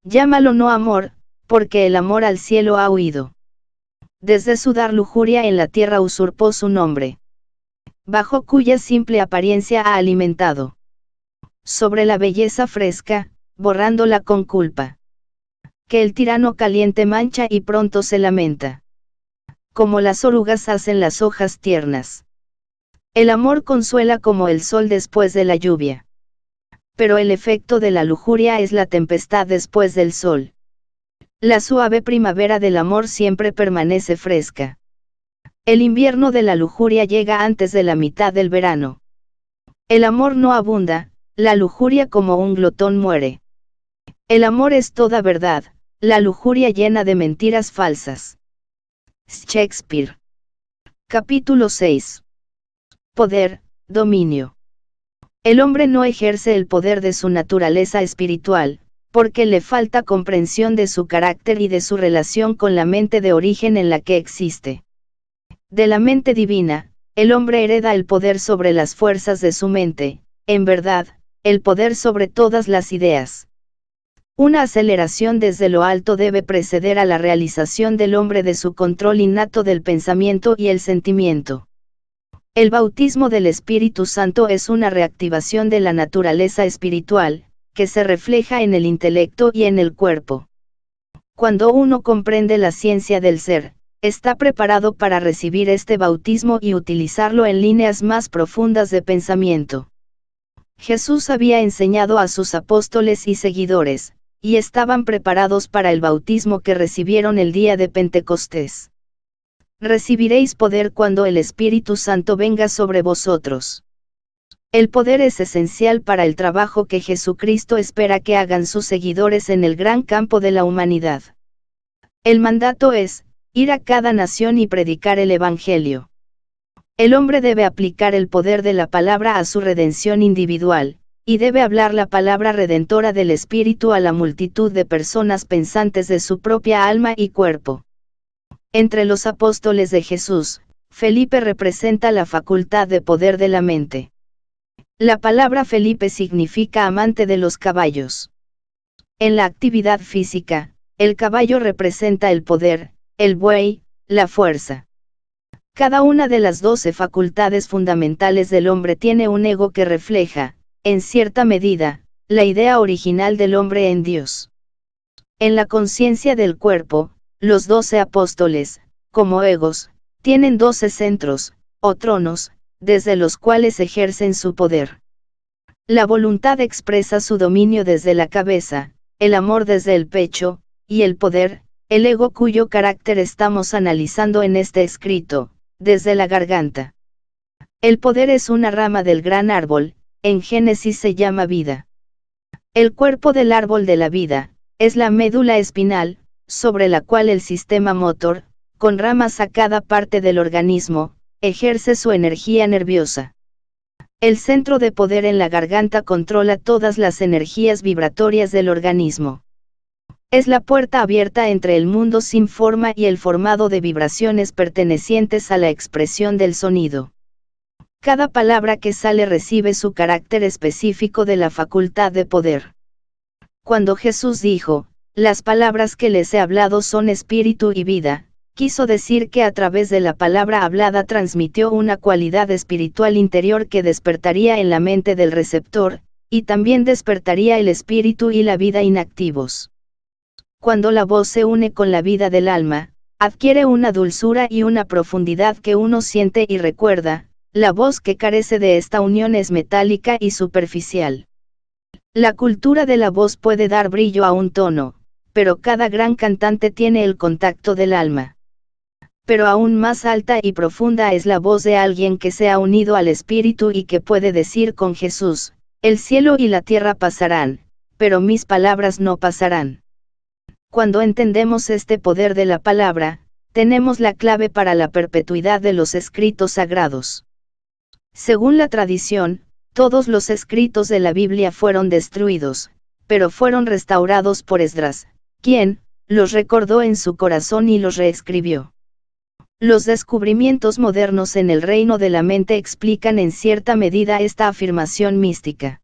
Llámalo no amor, porque el amor al cielo ha huido. Desde su dar lujuria en la tierra usurpó su nombre, bajo cuya simple apariencia ha alimentado. Sobre la belleza fresca, borrándola con culpa. Que el tirano caliente mancha y pronto se lamenta. como las orugas hacen las hojas tiernas. El amor consuela como el sol después de la lluvia. Pero el efecto de la lujuria es la tempestad después del sol. La suave primavera del amor siempre permanece fresca. El invierno de la lujuria llega antes de la mitad del verano. El amor no abunda, la lujuria como un glotón muere. El amor es toda verdad, la lujuria llena de mentiras falsas. Shakespeare. Capítulo 6. Poder, dominio. El hombre no ejerce el poder de su naturaleza espiritual, porque le falta comprensión de su carácter y de su relación con la mente de origen en la que existe. De la mente divina, el hombre hereda el poder sobre las fuerzas de su mente, en verdad, el poder sobre todas las ideas. Una aceleración desde lo alto debe preceder a la realización del hombre de su control innato del pensamiento y el sentimiento. El bautismo del Espíritu Santo es una reactivación de la naturaleza espiritual, que se refleja en el intelecto y en el cuerpo. Cuando uno comprende la ciencia del ser, está preparado para recibir este bautismo y utilizarlo en líneas más profundas de pensamiento. Jesús había enseñado a sus apóstoles y seguidores, y estaban preparados para el bautismo que recibieron el día de Pentecostés. Recibiréis poder cuando el Espíritu Santo venga sobre vosotros. El poder es esencial para el trabajo que Jesucristo espera que hagan sus seguidores en el gran campo de la humanidad. El mandato es, ir a cada nación y predicar el Evangelio. El hombre debe aplicar el poder de la palabra a su redención individual, y debe hablar la palabra redentora del Espíritu a la multitud de personas pensantes de su propia alma y cuerpo. Entre los apóstoles de Jesús, Felipe representa la facultad de poder de la mente. La palabra Felipe significa amante de los caballos. En la actividad física, el caballo representa el poder, el buey, la fuerza. Cada una de las 12 facultades fundamentales del hombre tiene un ego que refleja, en cierta medida, la idea original del hombre en Dios. En la conciencia del cuerpo, los 12 apóstoles, como egos, tienen 12 centros, o tronos, desde los cuales ejercen su poder. La voluntad expresa su dominio desde la cabeza, el amor desde el pecho, y el poder, el ego cuyo carácter estamos analizando en este escrito, desde la garganta. El poder es una rama del gran árbol, en Génesis se llama vida. El cuerpo del árbol de la vida, es la médula espinal, sobre la cual el sistema motor, con ramas a cada parte del organismo, ejerce su energía nerviosa. El centro de poder en la garganta controla todas las energías vibratorias del organismo. Es la puerta abierta entre el mundo sin forma y el formado de vibraciones pertenecientes a la expresión del sonido. Cada palabra que sale recibe su carácter específico de la facultad de poder. Cuando Jesús dijo, las palabras que les he hablado son espíritu y vida, quiso decir que a través de la palabra hablada transmitió una cualidad espiritual interior que despertaría en la mente del receptor, y también despertaría el espíritu y la vida inactivos. Cuando la voz se une con la vida del alma, adquiere una dulzura y una profundidad que uno siente y recuerda. La voz que carece de esta unión es metálica y superficial. La cultura de la voz puede dar brillo a un tono, pero cada gran cantante tiene el contacto del alma. Pero aún más alta y profunda es la voz de alguien que se ha unido al Espíritu y que puede decir con Jesús, el cielo y la tierra pasarán, pero mis palabras no pasarán. Cuando entendemos este poder de la palabra, tenemos la clave para la perpetuidad de los escritos sagrados. Según la tradición, todos los escritos de la Biblia fueron destruidos, pero fueron restaurados por Esdras, quien los recordó en su corazón y los reescribió. Los descubrimientos modernos en el reino de la mente explican en cierta medida esta afirmación mística.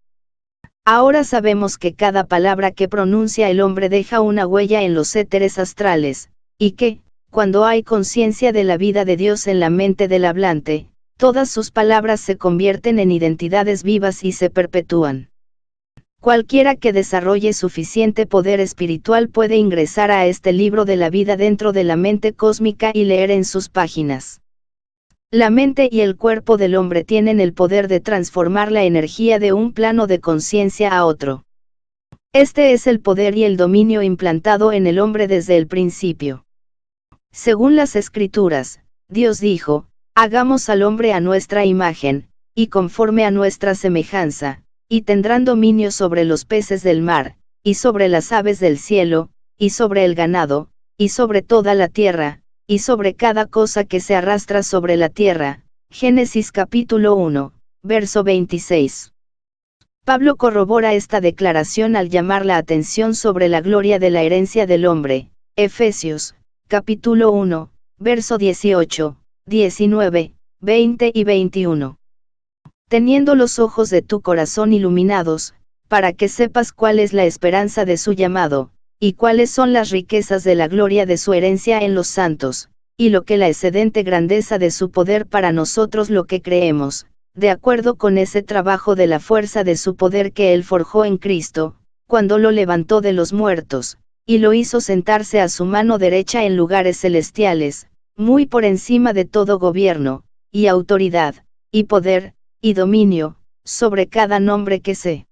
Ahora sabemos que cada palabra que pronuncia el hombre deja una huella en los éteres astrales, y que, cuando hay conciencia de la vida de Dios en la mente del hablante, todas sus palabras se convierten en identidades vivas y se perpetúan. Cualquiera que desarrolle suficiente poder espiritual puede ingresar a este libro de la vida dentro de la mente cósmica y leer en sus páginas. La mente y el cuerpo del hombre tienen el poder de transformar la energía de un plano de conciencia a otro. Este es el poder y el dominio implantado en el hombre desde el principio. Según las Escrituras, Dios dijo, hagamos al hombre a nuestra imagen, y conforme a nuestra semejanza, y tendrán dominio sobre los peces del mar, y sobre las aves del cielo, y sobre el ganado, y sobre toda la tierra, y sobre cada cosa que se arrastra sobre la tierra. Génesis capítulo 1, verso 26. Pablo corrobora esta declaración al llamar la atención sobre la gloria de la herencia del hombre. Efesios, capítulo 1, verso 18, 19, 20 y 21. Teniendo los ojos de tu corazón iluminados, para que sepas cuál es la esperanza de su llamado, y cuáles son las riquezas de la gloria de su herencia en los santos, y lo que la excedente grandeza de su poder para nosotros lo que creemos, de acuerdo con ese trabajo de la fuerza de su poder que él forjó en Cristo, cuando lo levantó de los muertos, y lo hizo sentarse a su mano derecha en lugares celestiales, muy por encima de todo gobierno, y autoridad, y poder, y dominio, sobre cada nombre que se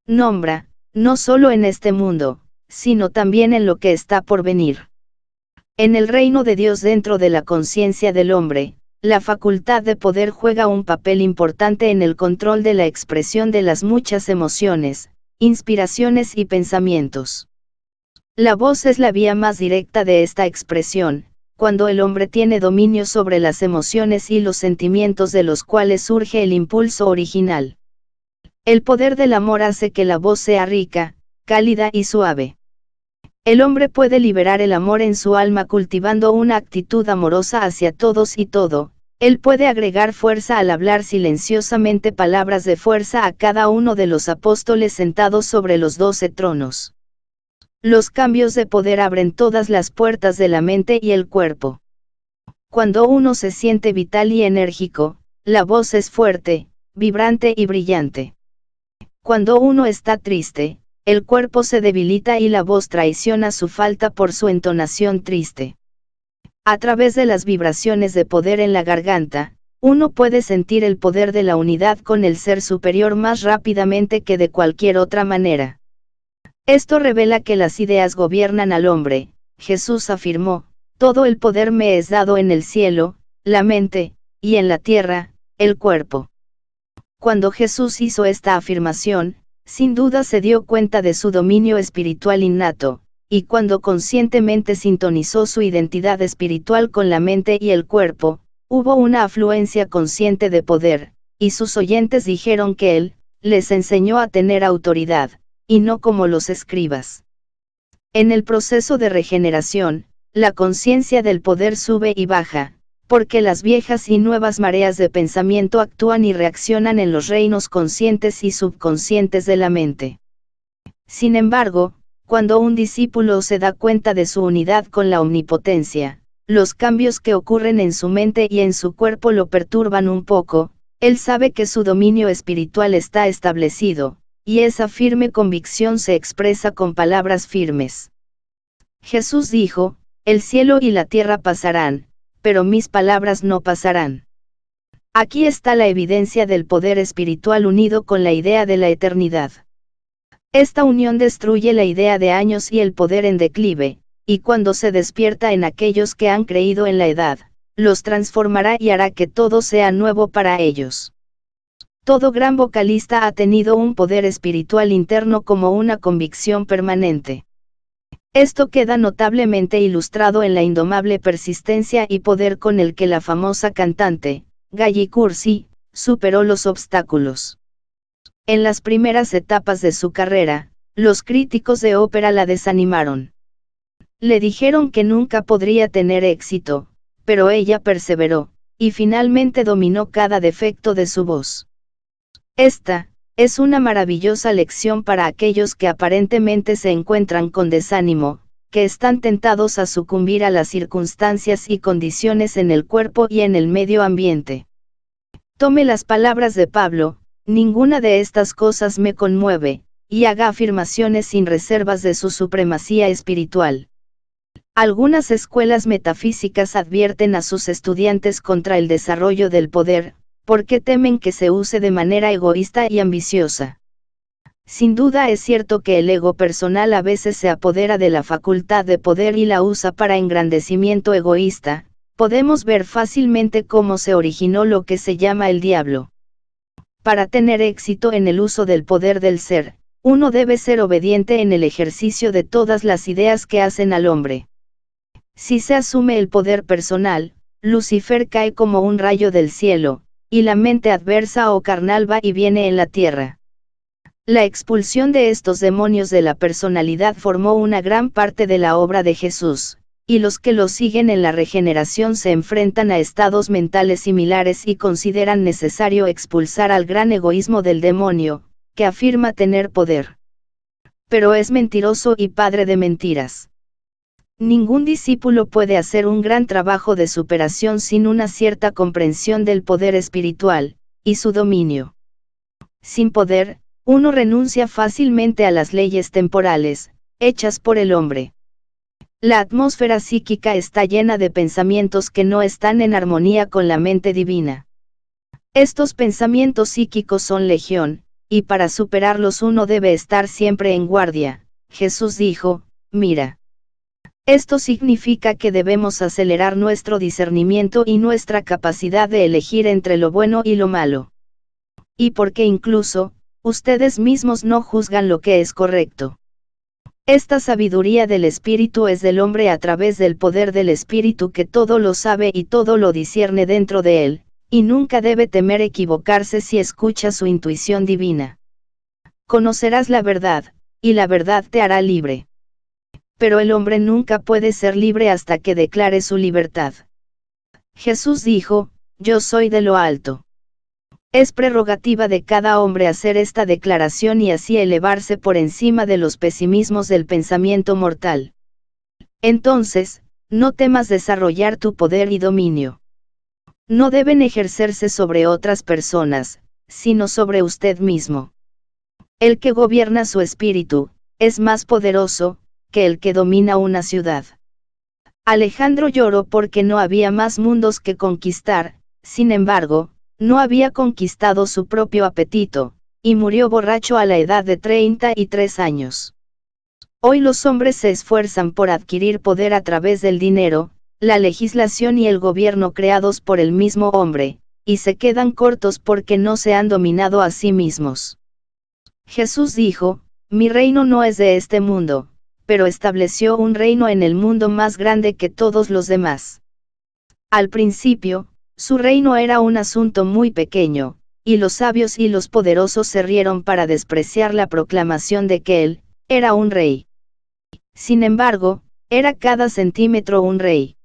nombra, no solo en este mundo, sino también en lo que está por venir. En el reino de Dios dentro de la conciencia del hombre, la facultad de poder juega un papel importante en el control de la expresión de las muchas emociones, inspiraciones y pensamientos. La voz es la vía más directa de esta expresión, cuando el hombre tiene dominio sobre las emociones y los sentimientos de los cuales surge el impulso original. El poder del amor hace que la voz sea rica, cálida y suave. El hombre puede liberar el amor en su alma cultivando una actitud amorosa hacia todos y todo. Él puede agregar fuerza al hablar silenciosamente palabras de fuerza a cada uno de los apóstoles sentados sobre los 12 tronos. Los cambios de poder abren todas las puertas de la mente y el cuerpo. Cuando uno se siente vital y enérgico, la voz es fuerte, vibrante y brillante. Cuando uno está triste, el cuerpo se debilita y la voz traiciona su falta por su entonación triste. A través de las vibraciones de poder en la garganta, uno puede sentir el poder de la unidad con el ser superior más rápidamente que de cualquier otra manera. Esto revela que las ideas gobiernan al hombre. Jesús afirmó, todo el poder me es dado en el cielo, la mente, y en la tierra, el cuerpo. Cuando Jesús hizo esta afirmación, sin duda se dio cuenta de su dominio espiritual innato, y cuando conscientemente sintonizó su identidad espiritual con la mente y el cuerpo, hubo una afluencia consciente de poder, y sus oyentes dijeron que él les enseñó a tener autoridad, y no como los escribas. En el proceso de regeneración, la conciencia del poder sube y baja, porque las viejas y nuevas mareas de pensamiento actúan y reaccionan en los reinos conscientes y subconscientes de la mente. Sin embargo, cuando un discípulo se da cuenta de su unidad con la omnipotencia, los cambios que ocurren en su mente y en su cuerpo lo perturban un poco. Él sabe que su dominio espiritual está establecido, y esa firme convicción se expresa con palabras firmes. Jesús dijo, el cielo y la tierra pasarán, pero mis palabras no pasarán. Aquí está la evidencia del poder espiritual unido con la idea de la eternidad. Esta unión destruye la idea de años y el poder en declive, y cuando se despierta en aquellos que han creído en la edad, los transformará y hará que todo sea nuevo para ellos. Todo gran vocalista ha tenido un poder espiritual interno como una convicción permanente. Esto queda notablemente ilustrado en la indomable persistencia y poder con el que la famosa cantante, Galli Cursi, superó los obstáculos. En las primeras etapas de su carrera, los críticos de ópera la desanimaron. Le dijeron que nunca podría tener éxito, pero ella perseveró, y finalmente dominó cada defecto de su voz. Esta es una maravillosa lección para aquellos que aparentemente se encuentran con desánimo, que están tentados a sucumbir a las circunstancias y condiciones en el cuerpo y en el medio ambiente. Tome las palabras de Pablo, ninguna de estas cosas me conmueve, y haga afirmaciones sin reservas de su supremacía espiritual. Algunas escuelas metafísicas advierten a sus estudiantes contra el desarrollo del poder, porque temen que se use de manera egoísta y ambiciosa. Sin duda es cierto que el ego personal a veces se apodera de la facultad de poder y la usa para engrandecimiento egoísta. Podemos ver fácilmente cómo se originó lo que se llama el diablo. Para tener éxito en el uso del poder del ser, uno debe ser obediente en el ejercicio de todas las ideas que hacen al hombre. Si se asume el poder personal, Lucifer cae como un rayo del cielo, y la mente adversa o carnal va y viene en la tierra. La expulsión de estos demonios de la personalidad formó una gran parte de la obra de Jesús, y los que lo siguen en la regeneración se enfrentan a estados mentales similares y consideran necesario expulsar al gran egoísmo del demonio, que afirma tener poder. Pero es mentiroso y padre de mentiras. Ningún discípulo puede hacer un gran trabajo de superación sin una cierta comprensión del poder espiritual, y su dominio. Sin poder, uno renuncia fácilmente a las leyes temporales, hechas por el hombre. La atmósfera psíquica está llena de pensamientos que no están en armonía con la mente divina. Estos pensamientos psíquicos son legión, y para superarlos uno debe estar siempre en guardia. Jesús dijo, mira. Esto significa que debemos acelerar nuestro discernimiento y nuestra capacidad de elegir entre lo bueno y lo malo. Y porque incluso, ustedes mismos no juzgan lo que es correcto. Esta sabiduría del Espíritu es del hombre a través del poder del Espíritu que todo lo sabe y todo lo discierne dentro de él, y nunca debe temer equivocarse si escucha su intuición divina. Conocerás la verdad, y la verdad te hará libre. Pero el hombre nunca puede ser libre hasta que declare su libertad. Jesús dijo, yo soy de lo alto. Es prerrogativa de cada hombre hacer esta declaración y así elevarse por encima de los pesimismos del pensamiento mortal. Entonces, no temas desarrollar tu poder y dominio. No deben ejercerse sobre otras personas, sino sobre usted mismo. El que gobierna su espíritu, es más poderoso, que el que domina una ciudad. Alejandro lloró porque no había más mundos que conquistar, sin embargo, no había conquistado su propio apetito, y murió borracho a la edad de 33 años. Hoy los hombres se esfuerzan por adquirir poder a través del dinero, la legislación y el gobierno creados por el mismo hombre, y se quedan cortos porque no se han dominado a sí mismos. Jesús dijo, mi reino no es de este mundo, pero estableció un reino en el mundo más grande que todos los demás. Al principio, su reino era un asunto muy pequeño, y los sabios y los poderosos se rieron para despreciar la proclamación de que él era un rey. Sin embargo, era cada centímetro un rey.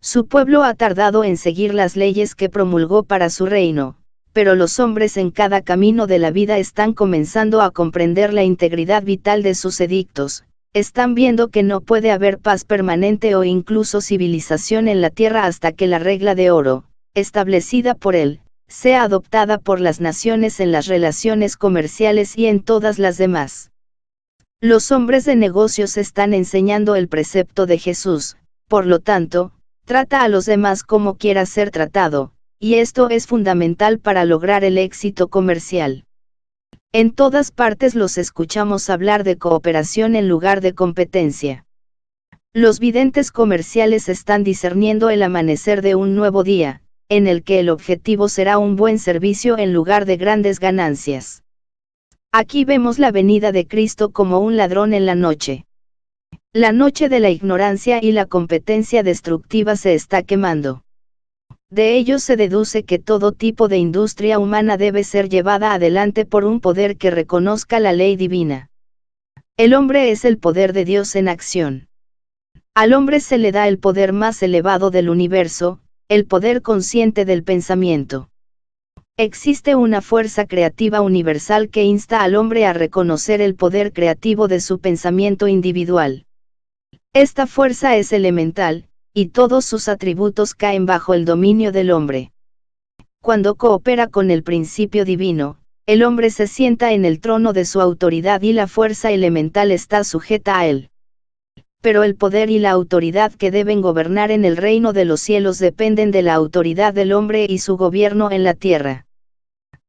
Su pueblo ha tardado en seguir las leyes que promulgó para su reino, pero los hombres en cada camino de la vida están comenzando a comprender la integridad vital de sus edictos. Están viendo que no puede haber paz permanente o incluso civilización en la tierra hasta que la regla de oro, establecida por él, sea adoptada por las naciones en las relaciones comerciales y en todas las demás. Los hombres de negocios están enseñando el precepto de Jesús, por lo tanto, trata a los demás como quieras ser tratado, y esto es fundamental para lograr el éxito comercial. En todas partes los escuchamos hablar de cooperación en lugar de competencia. Los videntes comerciales están discerniendo el amanecer de un nuevo día, en el que el objetivo será un buen servicio en lugar de grandes ganancias. Aquí vemos la venida de Cristo como un ladrón en la noche. La noche de la ignorancia y la competencia destructiva se está quemando. De ello se deduce que todo tipo de industria humana debe ser llevada adelante por un poder que reconozca la ley divina. El hombre es el poder de Dios en acción. Al hombre se le da el poder más elevado del universo, el poder consciente del pensamiento. Existe una fuerza creativa universal que insta al hombre a reconocer el poder creativo de su pensamiento individual. Esta fuerza es elemental, y todos sus atributos caen bajo el dominio del hombre. Cuando coopera con el principio divino, el hombre se sienta en el trono de su autoridad y la fuerza elemental está sujeta a él. Pero el poder y la autoridad que deben gobernar en el reino de los cielos dependen de la autoridad del hombre y su gobierno en la tierra.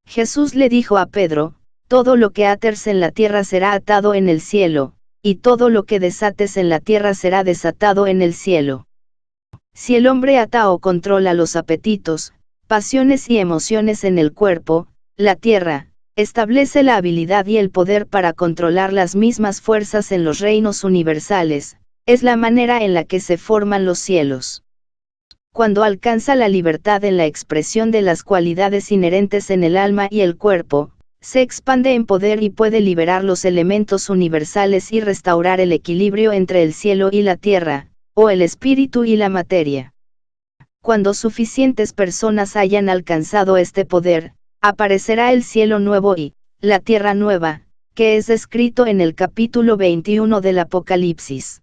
Jesús le dijo a Pedro: todo lo que ates en la tierra será atado en el cielo, y todo lo que desates en la tierra será desatado en el cielo. Si el hombre ata o controla los apetitos, pasiones y emociones en el cuerpo, la tierra, establece la habilidad y el poder para controlar las mismas fuerzas en los reinos universales, es la manera en la que se forman los cielos. Cuando alcanza la libertad en la expresión de las cualidades inherentes en el alma y el cuerpo, se expande en poder y puede liberar los elementos universales y restaurar el equilibrio entre el cielo y la tierra, o el espíritu y la materia. Cuando suficientes personas hayan alcanzado este poder, aparecerá el cielo nuevo y la tierra nueva, que es descrito en el capítulo 21 del Apocalipsis.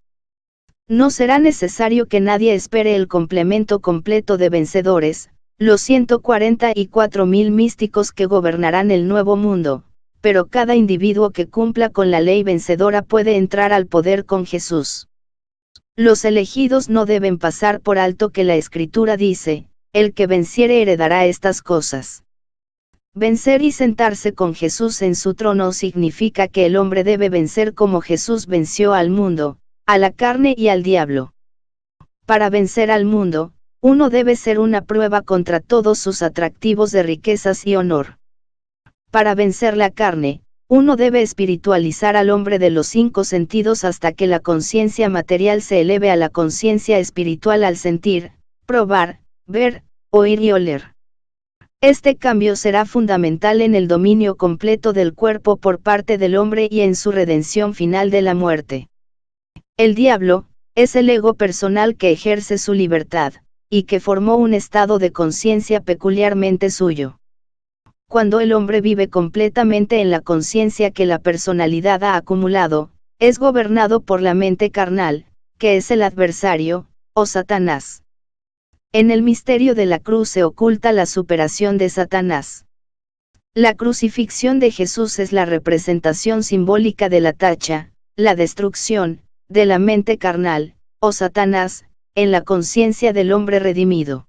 No será necesario que nadie espere el complemento completo de vencedores, los 144.000 místicos que gobernarán el nuevo mundo, pero cada individuo que cumpla con la ley vencedora puede entrar al poder con Jesús. Los elegidos no deben pasar por alto que la Escritura dice: el que venciere heredará estas cosas. Vencer y sentarse con Jesús en su trono significa que el hombre debe vencer como Jesús venció al mundo, a la carne y al diablo. Para vencer al mundo, uno debe ser una prueba contra todos sus atractivos de riquezas y honor. Para vencer la carne, uno debe espiritualizar al hombre de los 5 sentidos hasta que la conciencia material se eleve a la conciencia espiritual al sentir, probar, ver, oír y oler. Este cambio será fundamental en el dominio completo del cuerpo por parte del hombre y en su redención final de la muerte. El diablo es el ego personal que ejerce su libertad, y que formó un estado de conciencia peculiarmente suyo. Cuando el hombre vive completamente en la conciencia que la personalidad ha acumulado, es gobernado por la mente carnal, que es el adversario, o Satanás. En el misterio de la cruz se oculta la superación de Satanás. La crucifixión de Jesús es la representación simbólica de la tacha, la destrucción, de la mente carnal, o Satanás, en la conciencia del hombre redimido.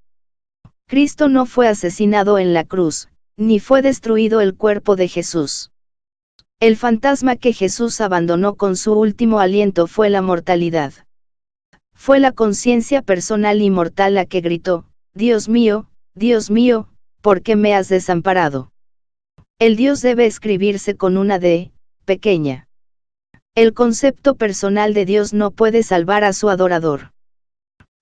Cristo no fue asesinado en la cruz, ni fue destruido el cuerpo de Jesús. El fantasma que Jesús abandonó con su último aliento fue la mortalidad. Fue la conciencia personal y mortal la que gritó: Dios mío, ¿por qué me has desamparado? El Dios debe escribirse con una D, pequeña. El concepto personal de Dios no puede salvar a su adorador.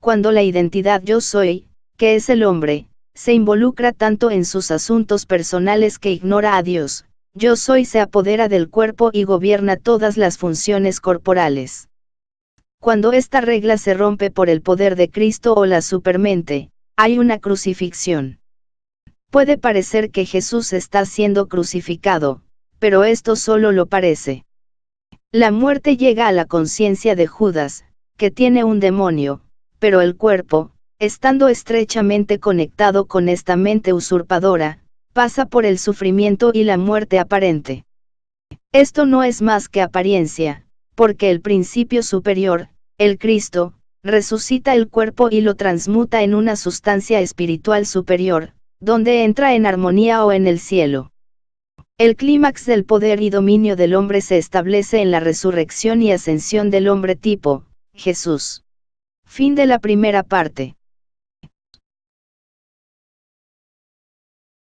Cuando la identidad yo soy, que es el hombre, se involucra tanto en sus asuntos personales que ignora a Dios, yo soy se apodera del cuerpo y gobierna todas las funciones corporales. Cuando esta regla se rompe por el poder de Cristo o la supermente, hay una crucifixión. Puede parecer que Jesús está siendo crucificado, pero esto solo lo parece. La muerte llega a la conciencia de Judas, que tiene un demonio, pero el cuerpo, estando estrechamente conectado con esta mente usurpadora, pasa por el sufrimiento y la muerte aparente. Esto no es más que apariencia, porque el principio superior, el Cristo, resucita el cuerpo y lo transmuta en una sustancia espiritual superior, donde entra en armonía o en el cielo. El clímax del poder y dominio del hombre se establece en la resurrección y ascensión del hombre tipo, Jesús. Fin de la primera parte.